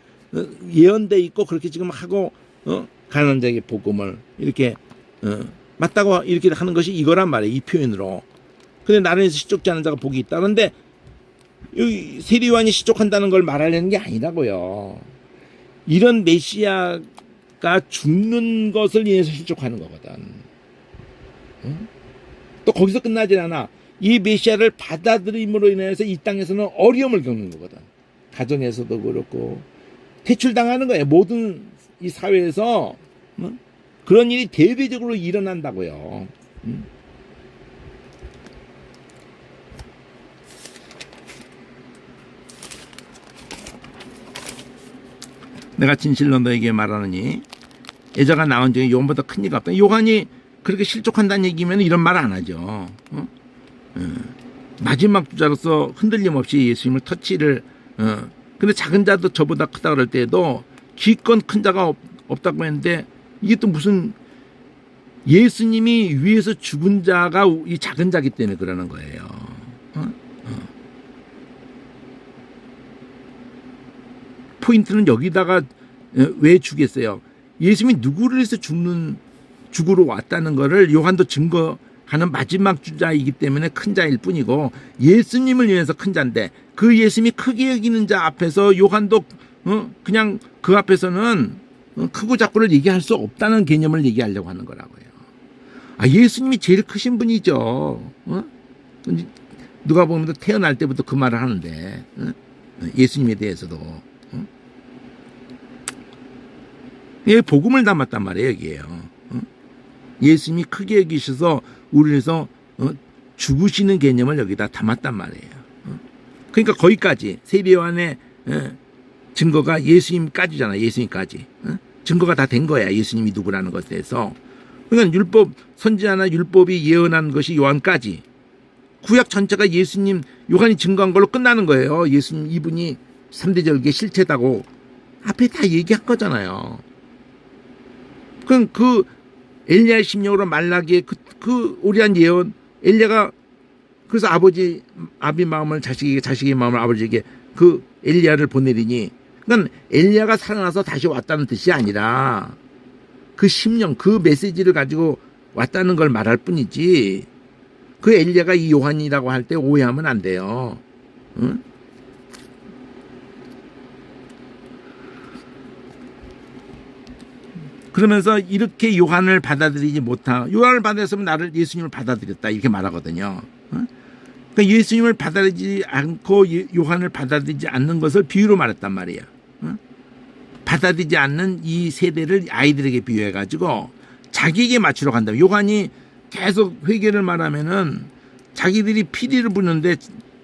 예언돼 있고 그렇게 지금 하고 가난한 자에게 복음을 이렇게 맞다고 이렇게 하는 것이 이거란 말이에요. 이 표현으로. 근데 나른에서 시족지 않은 자가 복이 있다. 그런데 여기 세리요한이 시족한다는 걸 말하려는 게 아니라고요. 이런 메시아가 죽는 것을 인해서 시족하는 거거든. 또 거기서 끝나질 않아. 이 메시아를 받아들임으로 인해서 이 땅에서는 어려움을 겪는 거거든. 가정에서도 그렇고 퇴출당하는 거예요. 모든 이 사회에서 그런 일이 대대적으로 일어난다고요. 내가 진실로 너에게 말하느니 여자가 나온 중에 요한보다 큰 이가 없다. 요한이 그렇게 실족한다는 얘기면 이런 말 안 하죠. 마지막 주자로서 흔들림 없이 예수님을 터치를 근데 작은 자도 저보다 크다 그럴 때에도 기껏 큰 자가 없다고 했는데 이게 또 무슨 예수님이 위에서 죽은 자가 이 작은 자기 때문에 그러는 거예요. 포인트는 여기다가 왜 주겠어요? 예수님이 누구를 위해서 죽으러 왔다는 것을 요한도 증거하는 마지막 주자이기 때문에 큰 자일 뿐이고 예수님을 위해서 큰 자인데 그 예수님이 크게 여기는 자 앞에서 요한도 그냥 그 앞에서는 크고 작고를 얘기할 수 없다는 개념을 얘기하려고 하는 거라고요. 아, 예수님이 제일 크신 분이죠. 누가 보면 태어날 때부터 그 말을 하는데 예수님에 대해서도 예, 복음을 담았단 말이에요, 여기에요. 예수님이 크게 여기셔서 우리를 위해서 죽으시는 개념을 여기다 담았단 말이에요. 그러니까 거기까지 세례요한의 증거가 예수님까지잖아. 예수님까지 증거가 다 된 거야. 예수님이 누구라는 것에 대해서. 그러니까 율법 선지자나 율법이 예언한 것이 요한까지 구약 전체가 예수님 요한이 증거한 걸로 끝나는 거예요. 예수님 이분이 3대 절기의 실체다고 앞에 다 얘기한 거잖아요. 그럼 그 엘리야의 심령으로 말라기에 그 오리한 예언 엘리야가 그래서 아버지 마음을 자식에게 자식의 마음을 아버지에게 그 엘리야를 보내리니 그러니까 엘리야가 살아나서 다시 왔다는 뜻이 아니라 그 심령 그 메시지를 가지고 왔다는 걸 말할 뿐이지 그 엘리야가 이 요한이라고 할 때 오해하면 안 돼요. 응? 그러면서 이렇게 요한을 받아들이지 못한 요한을 받아들였으면 나를 예수님을 받아들였다 이렇게 말하거든요. 그러니까 예수님을 받아들이지 않고 요한을 받아들이지 않는 것을 비유로 말했단 말이에요. 받아들이지 않는 이 세대를 아이들에게 비유해가지고 자기에게 맞추러 간다. 요한이 계속 회개를 말하면은 자기들이 피리를 부는데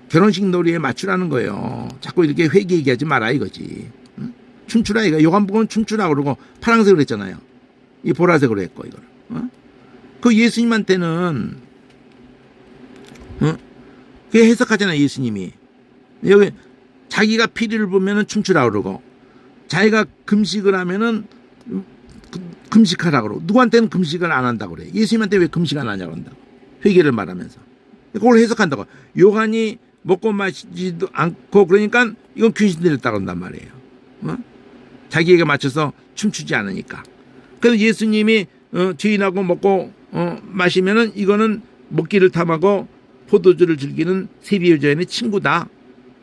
결혼식 놀이에 맞추라는 거예요. 자꾸 이렇게 회개 얘기하지 마라 이거지. 춤추라 이거. 요한복음은 춤추라 그러고 파란색으로 했잖아요. 이 보라색으로 했고 이걸. 그 예수님한테는 그 해석하잖아요. 예수님이 여기 자기가 피리를 보면은 춤추라 그러고 자기가 금식을 하면은 금식하라 그러고 누구한테는 금식을 안 한다고 그래. 예수님한테 왜 금식 안 하냐고 한다고. 회개를 말하면서 그걸 해석한다고. 요한이 먹고 마시지도 않고 그러니까 이건 귀신 들렸다고 한단 말이에요. 자기에게 맞춰서 춤추지 않으니까. 그래서 예수님이 주인하고 먹고 마시면은 이거는 먹기를 탐하고 포도주를 즐기는 세리요자인의 친구다.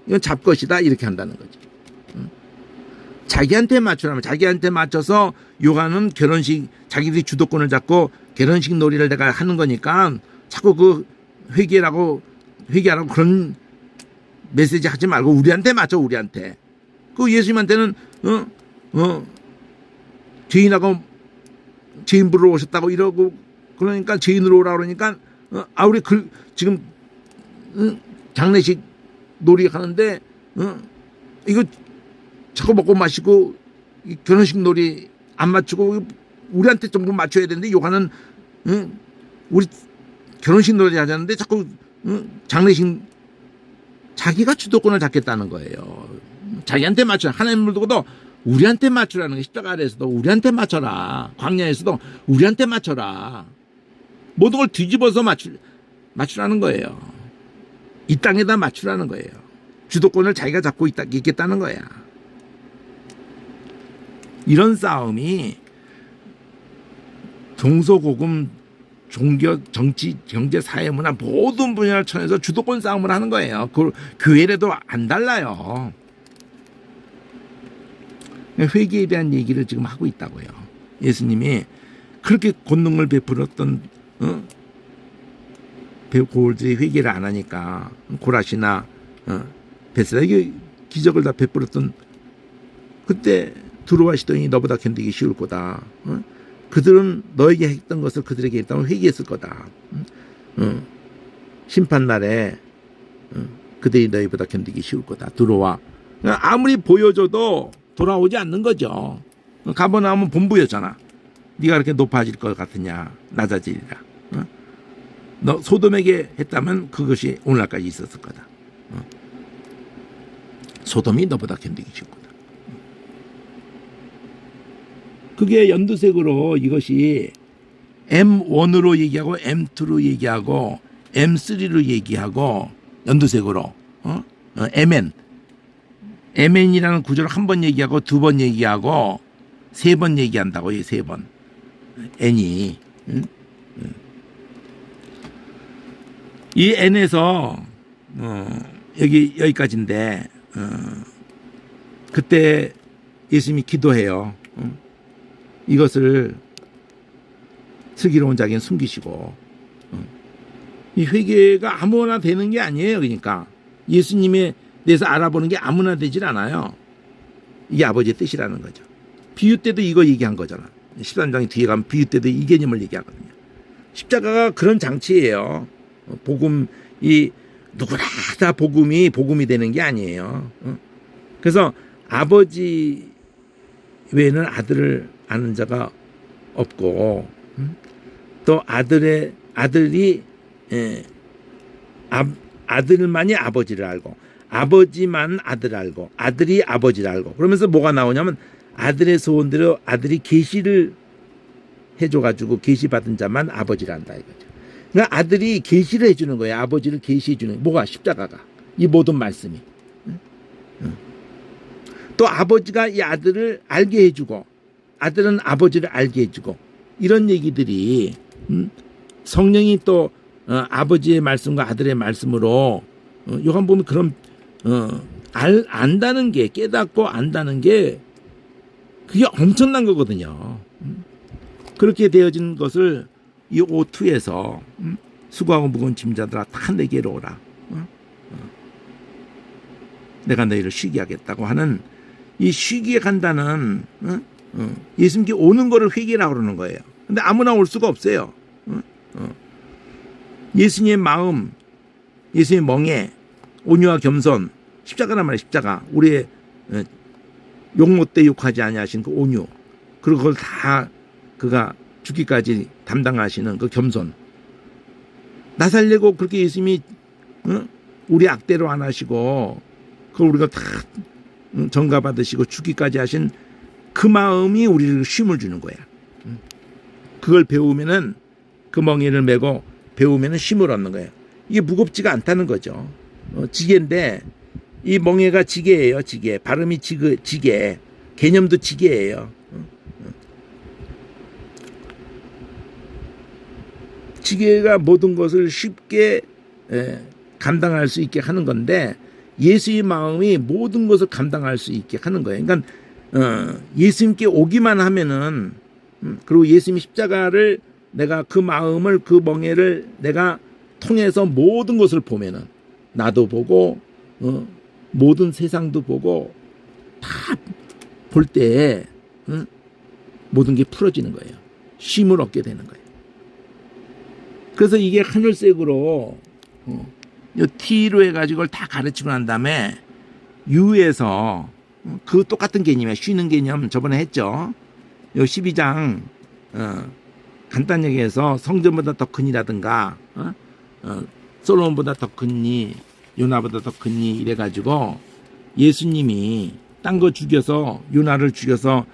이건 잡것이다. 이렇게 한다는 거지. 자기한테 맞추라면 자기한테 맞춰서 요한은 결혼식 자기들이 주도권을 잡고 결혼식 놀이를 내가 하는 거니까 자꾸 그 회개하라고 그런 메시지 하지 말고 우리한테 맞춰 우리한테. 그 예수님한테는 죄인하고 죄인 부르러 오셨다고 이러고 그러니까 죄인으로 오라 그러니까 우리 지금 장례식 놀이 하는데 이거 자꾸 먹고 마시고 결혼식 놀이 안 맞추고 우리한테 전부 맞춰야 되는데 요한은 우리 결혼식 놀이 하자는데 자꾸 장례식 자기가 주도권을 잡겠다는 거예요. 자기한테 맞춰. 하나님을 두고도 우리한테 맞추라는 게 십자가 아래에서도 우리한테 맞춰라. 광야에서도 우리한테 맞춰라. 모든 걸 뒤집어서 맞추라는 거예요. 이 땅에다 맞추라는 거예요. 주도권을 자기가 잡고 있겠다는 거야. 이런 싸움이 동서고금 종교, 정치, 경제, 사회, 문화 모든 분야를 쳐내서 주도권 싸움을 하는 거예요. 그 교회라도 안 달라요. 회개에 대한 얘기를 지금 하고 있다고요. 예수님이 그렇게 권능을 베풀었던 고울들이 회개를 안 하니까 고라시나 베세다에게 기적을 다 베풀었던 그때 두루와 시돈이 너보다 견디기 쉬울 거다. 그들은 너에게 했던 것을 그들에게 했다면 회개했을 거다. 심판날에 그들이 너희보다 견디기 쉬울 거다. 두루와 아무리 보여줘도 돌아오지 않는 거죠. 가버나움은 본부였잖아. 네가 그렇게 높아질 것 같으냐 낮아지리라. 너 소돔에게 했다면 그것이 오늘날까지 있었을 거다. 소돔이 너보다 견디기 쉬울 거다. 그게 연두색으로 이것이 M1으로 얘기하고 M2로 얘기하고 M3로 얘기하고 연두색으로 MN이라는 구조를 한 번 얘기하고 두 번 얘기하고 세 번 얘기한다고 이 세 번 N이 이 N에서 여기까지인데 그때 예수님이 기도해요. 이것을 슬기로운 자에게는 숨기시고 이 회개가 아무나 되는 게 아니에요. 그러니까 예수님에 대해서 알아보는 게 아무나 되질 않아요. 이게 아버지의 뜻이라는 거죠. 비유 때도 이거 얘기한 거잖아. 13장 뒤에 가면 비유 때도 이 개념을 얘기하거든요. 십자가가 그런 장치예요. 복음이 누구나 다 복음이 되는 게 아니에요. 그래서 아버지 외에는 아들을 아는 자가 없고 또 아들이 아들만이 아버지를 알고 아버지만 아들을 알고 아들이 아버지를 알고 그러면서 뭐가 나오냐면 아들의 소원대로 아들이 계시를 해줘가지고 계시 받은 자만 아버지를 안다 이거죠. 그러니까 아들이 계시를 해주는 거예요. 아버지를 계시해주는 뭐가 십자가가 이 모든 말씀이 또 아버지가 이 아들을 알게 해주고 아들은 아버지를 알게 해주고 이런 얘기들이 성령이 또 아버지의 말씀과 아들의 말씀으로 요한 보면 그런 안다는 게 깨닫고 안다는 게 그게 엄청난 거거든요. 그렇게 되어진 것을 이 O2에서 수고하고 무거운 짐자들아 다 내게로 오라. 내가 너희를 쉬게 하겠다고 하는 이 쉬게 간다는 예수님께 오는 거를 회개라고 그러는 거예요. 근데 아무나 올 수가 없어요. 예수님의 마음, 예수님의 멍에 온유와 겸손, 십자가란 말이에요. 십자가. 우리의 욕 못돼 욕하지 아니하신 그 온유. 그리고 그걸 다 그가 죽기까지 담당하시는 그 겸손. 나 살려고 그렇게 예수님이 우리 악대로 안 하시고 그걸 우리가 다 전가받으시고 죽기까지 하신 그 마음이 우리를 쉼을 주는 거야. 그걸 배우면은 그 멍에를 메고 배우면은 쉼을 얻는 거예요. 이게 무겁지가 않다는 거죠. 지게인데 이 멍에가 지게예요. 지게. 발음이 지게. 개념도 지게예요. 지게가 모든 것을 쉽게 감당할 수 있게 하는 건데 예수의 마음이 모든 것을 감당할 수 있게 하는 거예요. 그러니까 예수님께 오기만 하면은 그리고 예수님의 십자가를 내가 그 마음을 그 멍에를 내가 통해서 모든 것을 보면은 나도 보고 모든 세상도 보고 다 볼 때에 모든 게 풀어지는 거예요. 쉼을 얻게 되는 거예요. 그래서 이게 하늘색으로 T로 해가지고 그걸 다 가르치고 난 다음에 U에서 그 똑같은 개념이에요. 쉬는 개념 저번에 했죠. 요 12장 간단히 얘기해서 성전보다 더 크니라든가 솔로몬보다 더 크니 요나보다 더 크니 이래가지고 예수님이 딴 거 죽여서 요나를 죽여서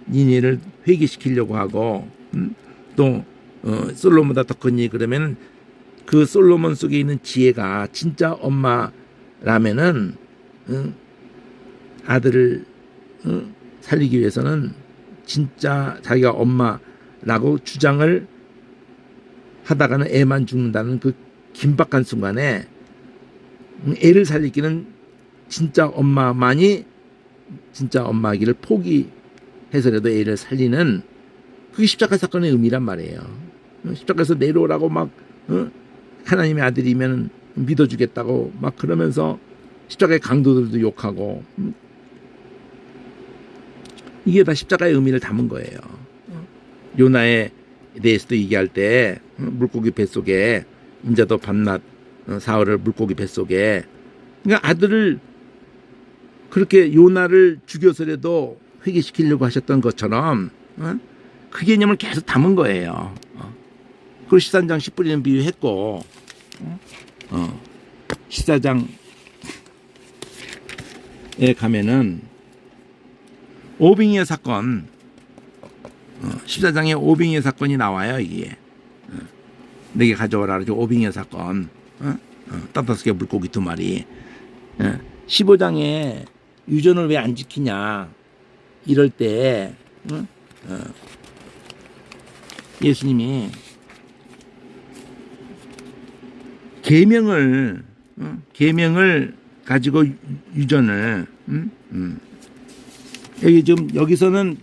살리니를 회개시키려고 하고 또 솔로몬보다 더 크니 그러면 그 솔로몬 속에 있는 지혜가 진짜 엄마라면은 아들을 살리기 위해서는 진짜 자기가 엄마라고 주장을 하다가는 애만 죽는다는 그 긴박한 순간에 애를 살리기는 진짜 엄마만이 진짜 엄마이기를 포기해서라도 애를 살리는 그게 십자가 사건의 의미란 말이에요. 십자가에서 내려오라고 막 하나님의 아들이면 믿어주겠다고 막 그러면서 십자가의 강도들도 욕하고 이게 다 십자가의 의미를 담은 거예요. 요나에 대해서도 얘기할 때 물고기 뱃속에 인자도 밤낮 사흘을 물고기 뱃속에 그러니까 아들을 그렇게 요나를 죽여서라도 회개시키려고 하셨던 것처럼 그 개념을 계속 담은 거예요. 그리고 13장 씨 뿌리는 비유했고 14장에 가면은 오빙이의 사건 14장에 오빙이의 사건이 나와요. 이게 내게 가져오라 그러죠. 오빙이의 사건 5개 물고기 2마리 15장에 유전을 왜 안 지키냐 이럴 때 예수님이 계명을 가지고 유전을 여기 지금 여기서는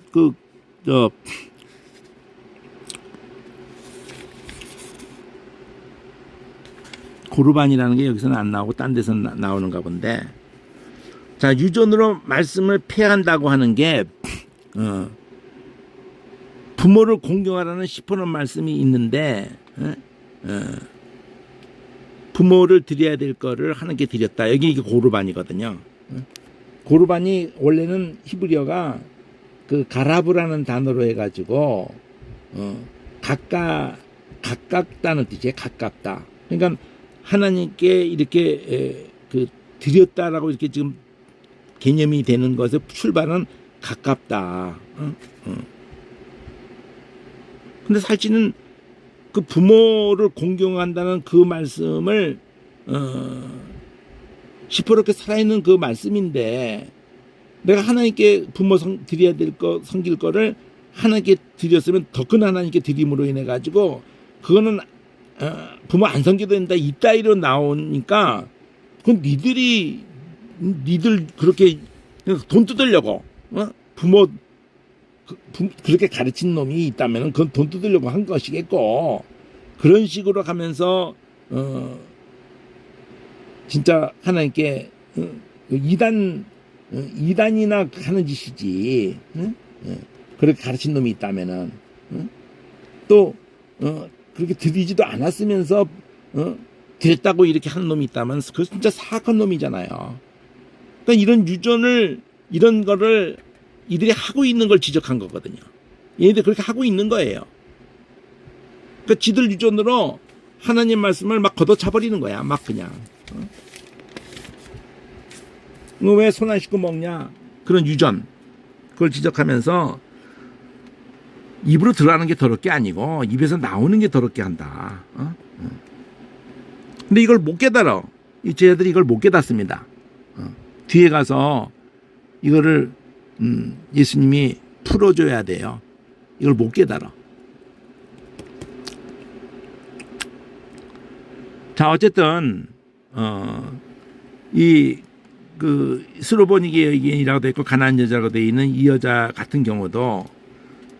고르반이라는 게 여기서는 안 나오고 딴 데서 나오는가 본데 자 유전으로 말씀을 폐한다고 하는 게 부모를 공경하라는 시포는 말씀이 있는데 부모를 드려야 될 거를 하나님께 드렸다. 여기 이게 고르반이거든요. 고르반이 원래는 히브리어가 그 가라브라는 단어로 해가지고 가깝다는 뜻이에요. 가깝다. 그러니까 하나님께 이렇게 드렸다라고 이렇게 지금 개념이 되는 것의 출발은 가깝다. 근데 사실은 그 부모를 공경한다는 그 말씀을 시퍼렇게 살아있는 그 말씀인데 내가 하나님께 부모 드려야 될 거 섬길 거를 하나님께 드렸으면 더 큰 하나님께 드림으로 인해 가지고 그거는 부모 안 섬겨도 된다 이따위로 나오니까 그건 니들 그렇게 돈 뜯으려고 부모 그렇게 가르친 놈이 있다면 그건 돈 뜯으려고 한 것이겠고 그런 식으로 가면서 진짜 하나님께 이단이나 하는 짓이지 그렇게 가르친 놈이 있다면은 또 그렇게 드리지도 않았으면서 됐다고 이렇게 하는 놈이 있다면 그거 진짜 사악한 놈이잖아요. 그러니까 이런 유전을 이런 거를 이들이 하고 있는 걸 지적한 거거든요. 얘네들 그렇게 하고 있는 거예요. 그러니까 지들 유전으로 하나님 말씀을 막 걷어차버리는 거야. 막 그냥. 왜 손 안 씻고 먹냐? 그런 유전. 그걸 지적하면서 입으로 들어가는 게 더럽게 아니고 입에서 나오는 게 더럽게 한다. 근데 이걸 못 깨달아. 이 제자들이 이걸 못 깨닫습니다. 뒤에 가서 이거를 예수님이 풀어줘야 돼요. 이걸 못 깨달아. 자, 어쨌든 스로보니게 여인이라고 되어 있고 가나안 여자라고 되어 있는 이 여자 같은 경우도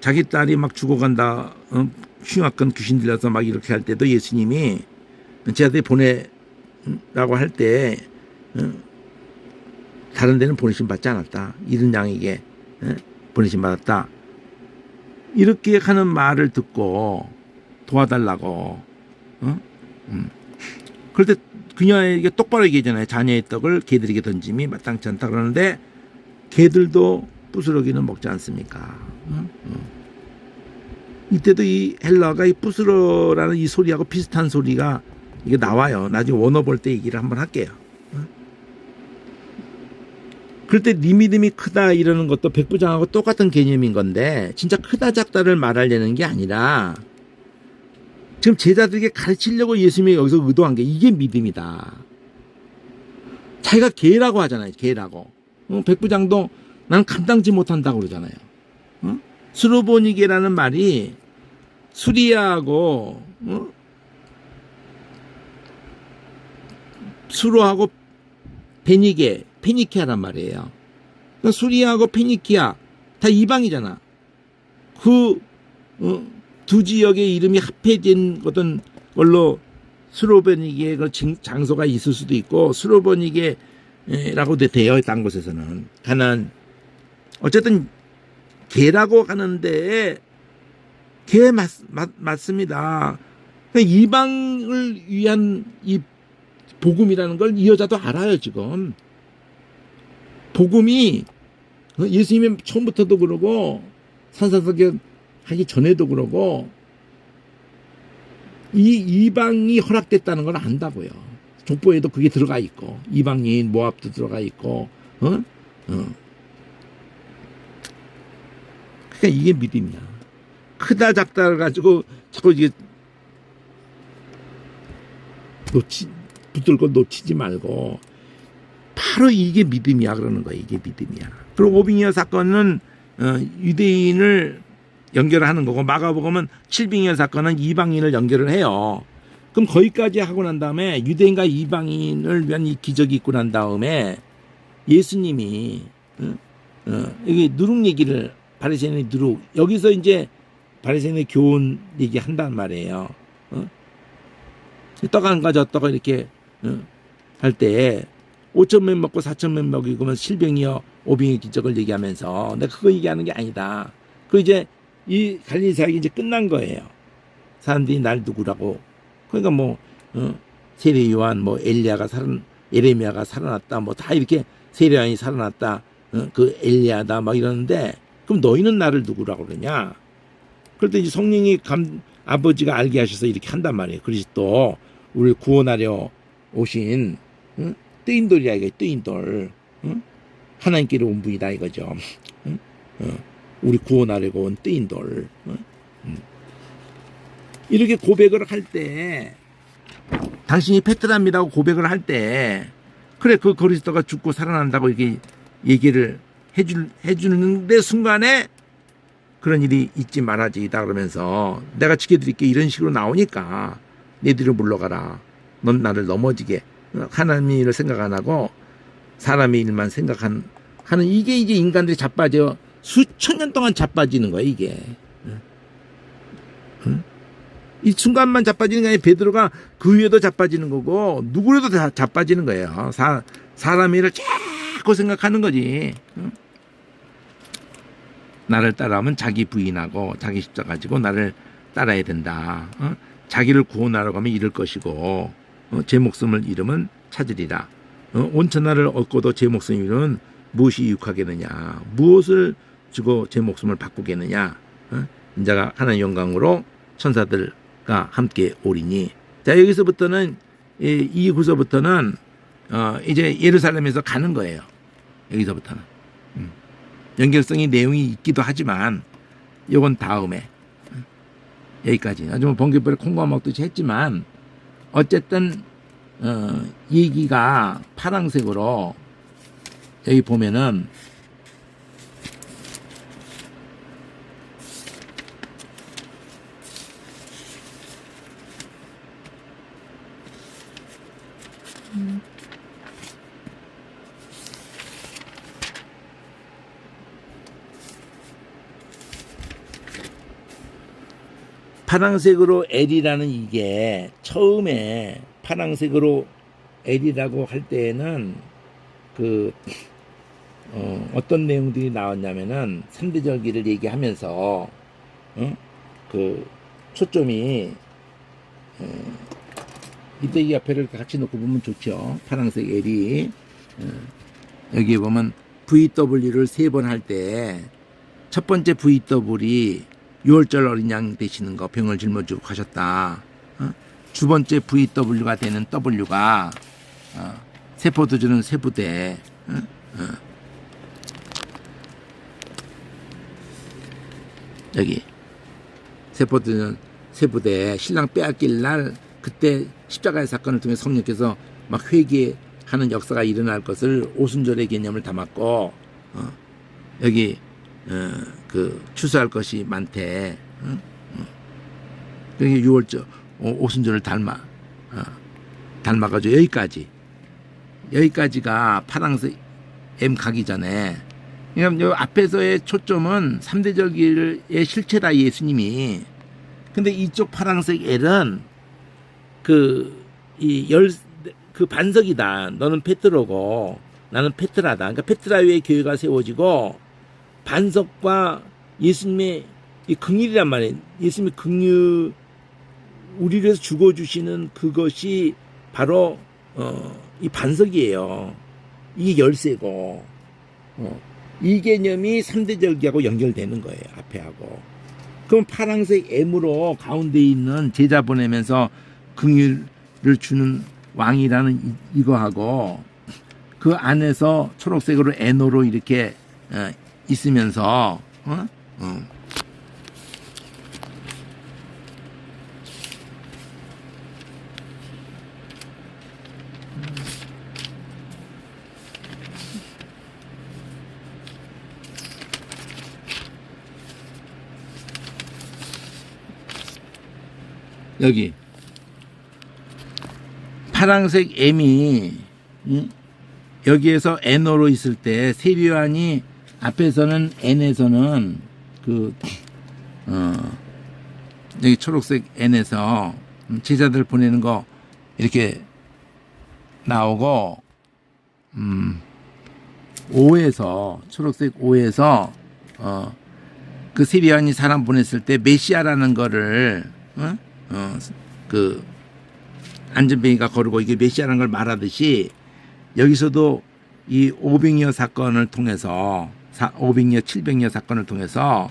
자기 딸이 막 죽어간다, 흉악한 귀신 들려서 막 이렇게 할 때도 예수님이 제자들이 보내라고 할 때 다른 데는 보내심 받지 않았다. 이른 양에게 보내심 받았다. 이렇게 하는 말을 듣고 도와달라고. 그럴 때 그녀에게 똑바로 얘기하잖아요. 자녀의 떡을 개들에게 던짐이 마땅치 않다 그러는데 개들도 부스러기는 먹지 않습니까? 이때도 이 헬라가 이 부스러라는 이 소리하고 비슷한 소리가 이게 나와요. 나중에 원어 볼 때 얘기를 한번 할게요. 그럴 때 네 믿음이 크다 이러는 것도 백부장하고 똑같은 개념인 건데 진짜 크다 작다를 말하려는 게 아니라 지금 제자들에게 가르치려고 예수님이 여기서 의도한 게 이게 믿음이다. 자기가 개라고 하잖아요. 개라고. 백부장도 나는 감당지 못한다고 그러잖아요. 스로보니게라는 말이 수리아하고 수로하고 페니키아란 말이에요. 수리아하고 페니키아 다 이방이잖아. 그 두 지역의 이름이 합해진 어떤 걸로 스로베닉의 그 장소가 있을 수도 있고 스로베닉이라고도 되어 있다는 곳에서는 가나안 어쨌든 개라고 하는데 개 맞습니다. 이방을 위한 이 복음이라는 걸 이 여자도 알아요. 지금 복음이 예수님이 처음부터도 그러고 산사석에 하기 전에도 그러고 이 이방이 허락됐다는 걸 안다고요. 족보에도 그게 들어가 있고 이방인 모압도 들어가 있고 그러니까 이게 믿음이야. 크다 작다를 가지고 자꾸 이게 붙들고 놓치지 말고 바로 이게 믿음이야 그러는 거야. 이게 믿음이야. 그리고 오병이어 사건은 유대인을 연결하는 거고 마가복음은 칠빙이어 사건은 이방인을 연결을 해요. 그럼 거기까지 하고 난 다음에 유대인과 이방인을 위한 이 기적이 있고 난 다음에 예수님이 여기 누룩 얘기를 바리새인의 누룩 여기서 이제 바리새인의 교훈 얘기 한단 말이에요. 떡 안 가져왔다가 이렇게 할 때 5,000명 먹고 4,000명 먹이고면 실병이여 오병이어 기적을 얘기하면서 내가 그거 얘기하는 게 아니다. 그 이제 이 갈릴리 사역이 이제 끝난 거예요. 사람들이 날 누구라고. 그러니까 뭐 세례 요한 뭐 에레미야가 살아났다 뭐 다 이렇게 세례 요한이 살아났다 그 엘리야다 막 이러는데 그럼 너희는 나를 누구라고 그러냐? 그럴 때 이제 성령이 아버지가 알게 하셔서 이렇게 한단 말이에요. 그리스도 우리를 구원하려 오신 뜨인돌이야 이게 뜨인돌 하나님께로 온 분이다 이거죠. 우리 구원하려고 온 뜨인돌. 이렇게 고백을 할 때 당신이 페트랍니다고 고백을 할 때 그래 그 그리스도가 죽고 살아난다고 이렇게 얘기를 해주는데 순간에 그런 일이 있지 말아지다 그러면서 내가 지켜드릴게 이런 식으로 나오니까 너희들이 물러가라. 넌 나를 넘어지게 하나님의 일을 생각 안 하고 사람의 일만 생각하는 이게 이제 인간들이 자빠져 수천 년 동안 자빠지는 거야 이게. 이 순간만 자빠지는 게 아니라 베드로가 그 위에도 자빠지는 거고 누구라도 다 자빠지는 거예요. 사람의 일을 자꾸 생각하는 거지. 나를 따라오면 자기 부인하고 자기 십자가 가지고 나를 따라야 된다. 자기를 구원하려고 하면 잃을 것이고 제 목숨을 잃으면 찾으리라. 온천하를 얻고도 제 목숨을 잃으면 무엇이 유익하겠느냐. 무엇을 주고 제 목숨을 바꾸겠느냐. 인자가 하나님 영광으로 천사들과 함께 오리니. 자 여기서부터는 이 구서부터는 이제 예루살렘에서 가는 거예요. 여기서부터는. 연결성이 내용이 있기도 하지만 이건 다음에 여기까지 아주 뭐 번개불에 콩과 먹듯이 했지만 어쨌든 얘기가 파란색으로 여기 보면은 파란색으로 L이라는 이게 처음에 파란색으로 L이라고 할 때에는 어떤 내용들이 나왔냐면은 3대 절기를 얘기하면서 그 초점이 이때기 앞에를 같이 놓고 보면 좋죠. 파란색 L이 여기 보면 VW를 3번 할 때 첫 번째 VW이 6월절 어린 양 되시는 거 병을 짊어지고 가셨다. 두 번째 VW가 되는 W가 세포도주는 세부대. 여기 세포도주는 세부대. 신랑 빼앗길 날 그때 십자가의 사건을 통해 성령께서 막 회개하는 역사가 일어날 것을 오순절의 개념을 담았고 여기 그 추수할 것이 많대. 그게 6월절 오순절을 닮아가지고 여기까지가 파랑색 M 가기 전에. 그러니까 요 앞에서의 초점은 3대 절기의 실체다 예수님이. 근데 이쪽 파란색 L은 그 반석이다. 너는 페트로고 나는 페트라다. 그러니까 페트라 위에 교회가 세워지고 반석과 예수님의 이 긍휼이란 말이에요. 예수님의 긍휼 우리를 위해서 죽어주시는 그것이 바로 이 반석이에요. 이게 열쇠고 이 개념이 3대 절기하고 연결되는 거예요. 앞에 하고. 그럼 파란색 M으로 가운데 있는 제자 보내면서 긍휼을 주는 왕이라는 이거하고 그 안에서 초록색으로 N으로 이렇게 있으면서 여기 파란색 M이 여기에서 N으로 있을 때 세비요한이 앞에서는 N에서는 여기 초록색 N에서 제자들 보내는 거 이렇게 나오고 5에서 초록색 5에서 그 세비요한이 사람 보냈을 때 메시아라는 거를 그 안전뱅이가 거르고 이게 메시아라는 걸 말하듯이 여기서도 이 500여 사건을 통해서 500여 700여 사건을 통해서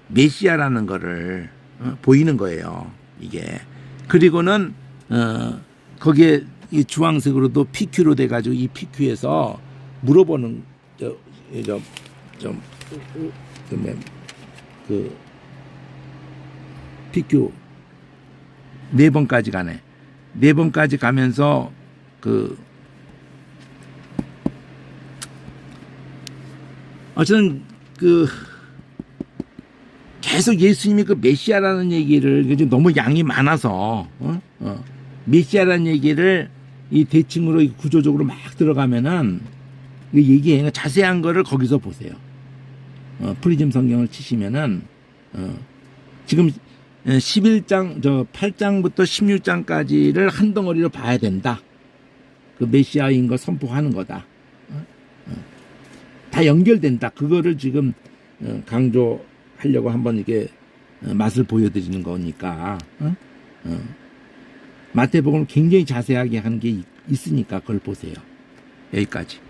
메시아라는 거를 보이는 거예요. 이게 그리고는 거기에 이 주황색으로도 PQ로 돼가지고 이 PQ에서 물어보는 그 PQ 4번까지 가네. 4번까지 가면서 어쨌든 계속 예수님이 그 메시아라는 얘기를 너무 양이 많아서 메시아라는 얘기를 이 대칭으로 구조적으로 막 들어가면은 얘기해 자세한 거를 거기서 보세요. 프리즘 성경을 치시면은 지금 11장, 8장부터 16장까지를 한 덩어리로 봐야 된다. 그 메시아인 거 선포하는 거다. 다 연결된다. 그거를 지금 강조하려고 한번 이렇게 맛을 보여드리는 거니까. 마태복음을 굉장히 자세하게 하는 게 있으니까 그걸 보세요. 여기까지.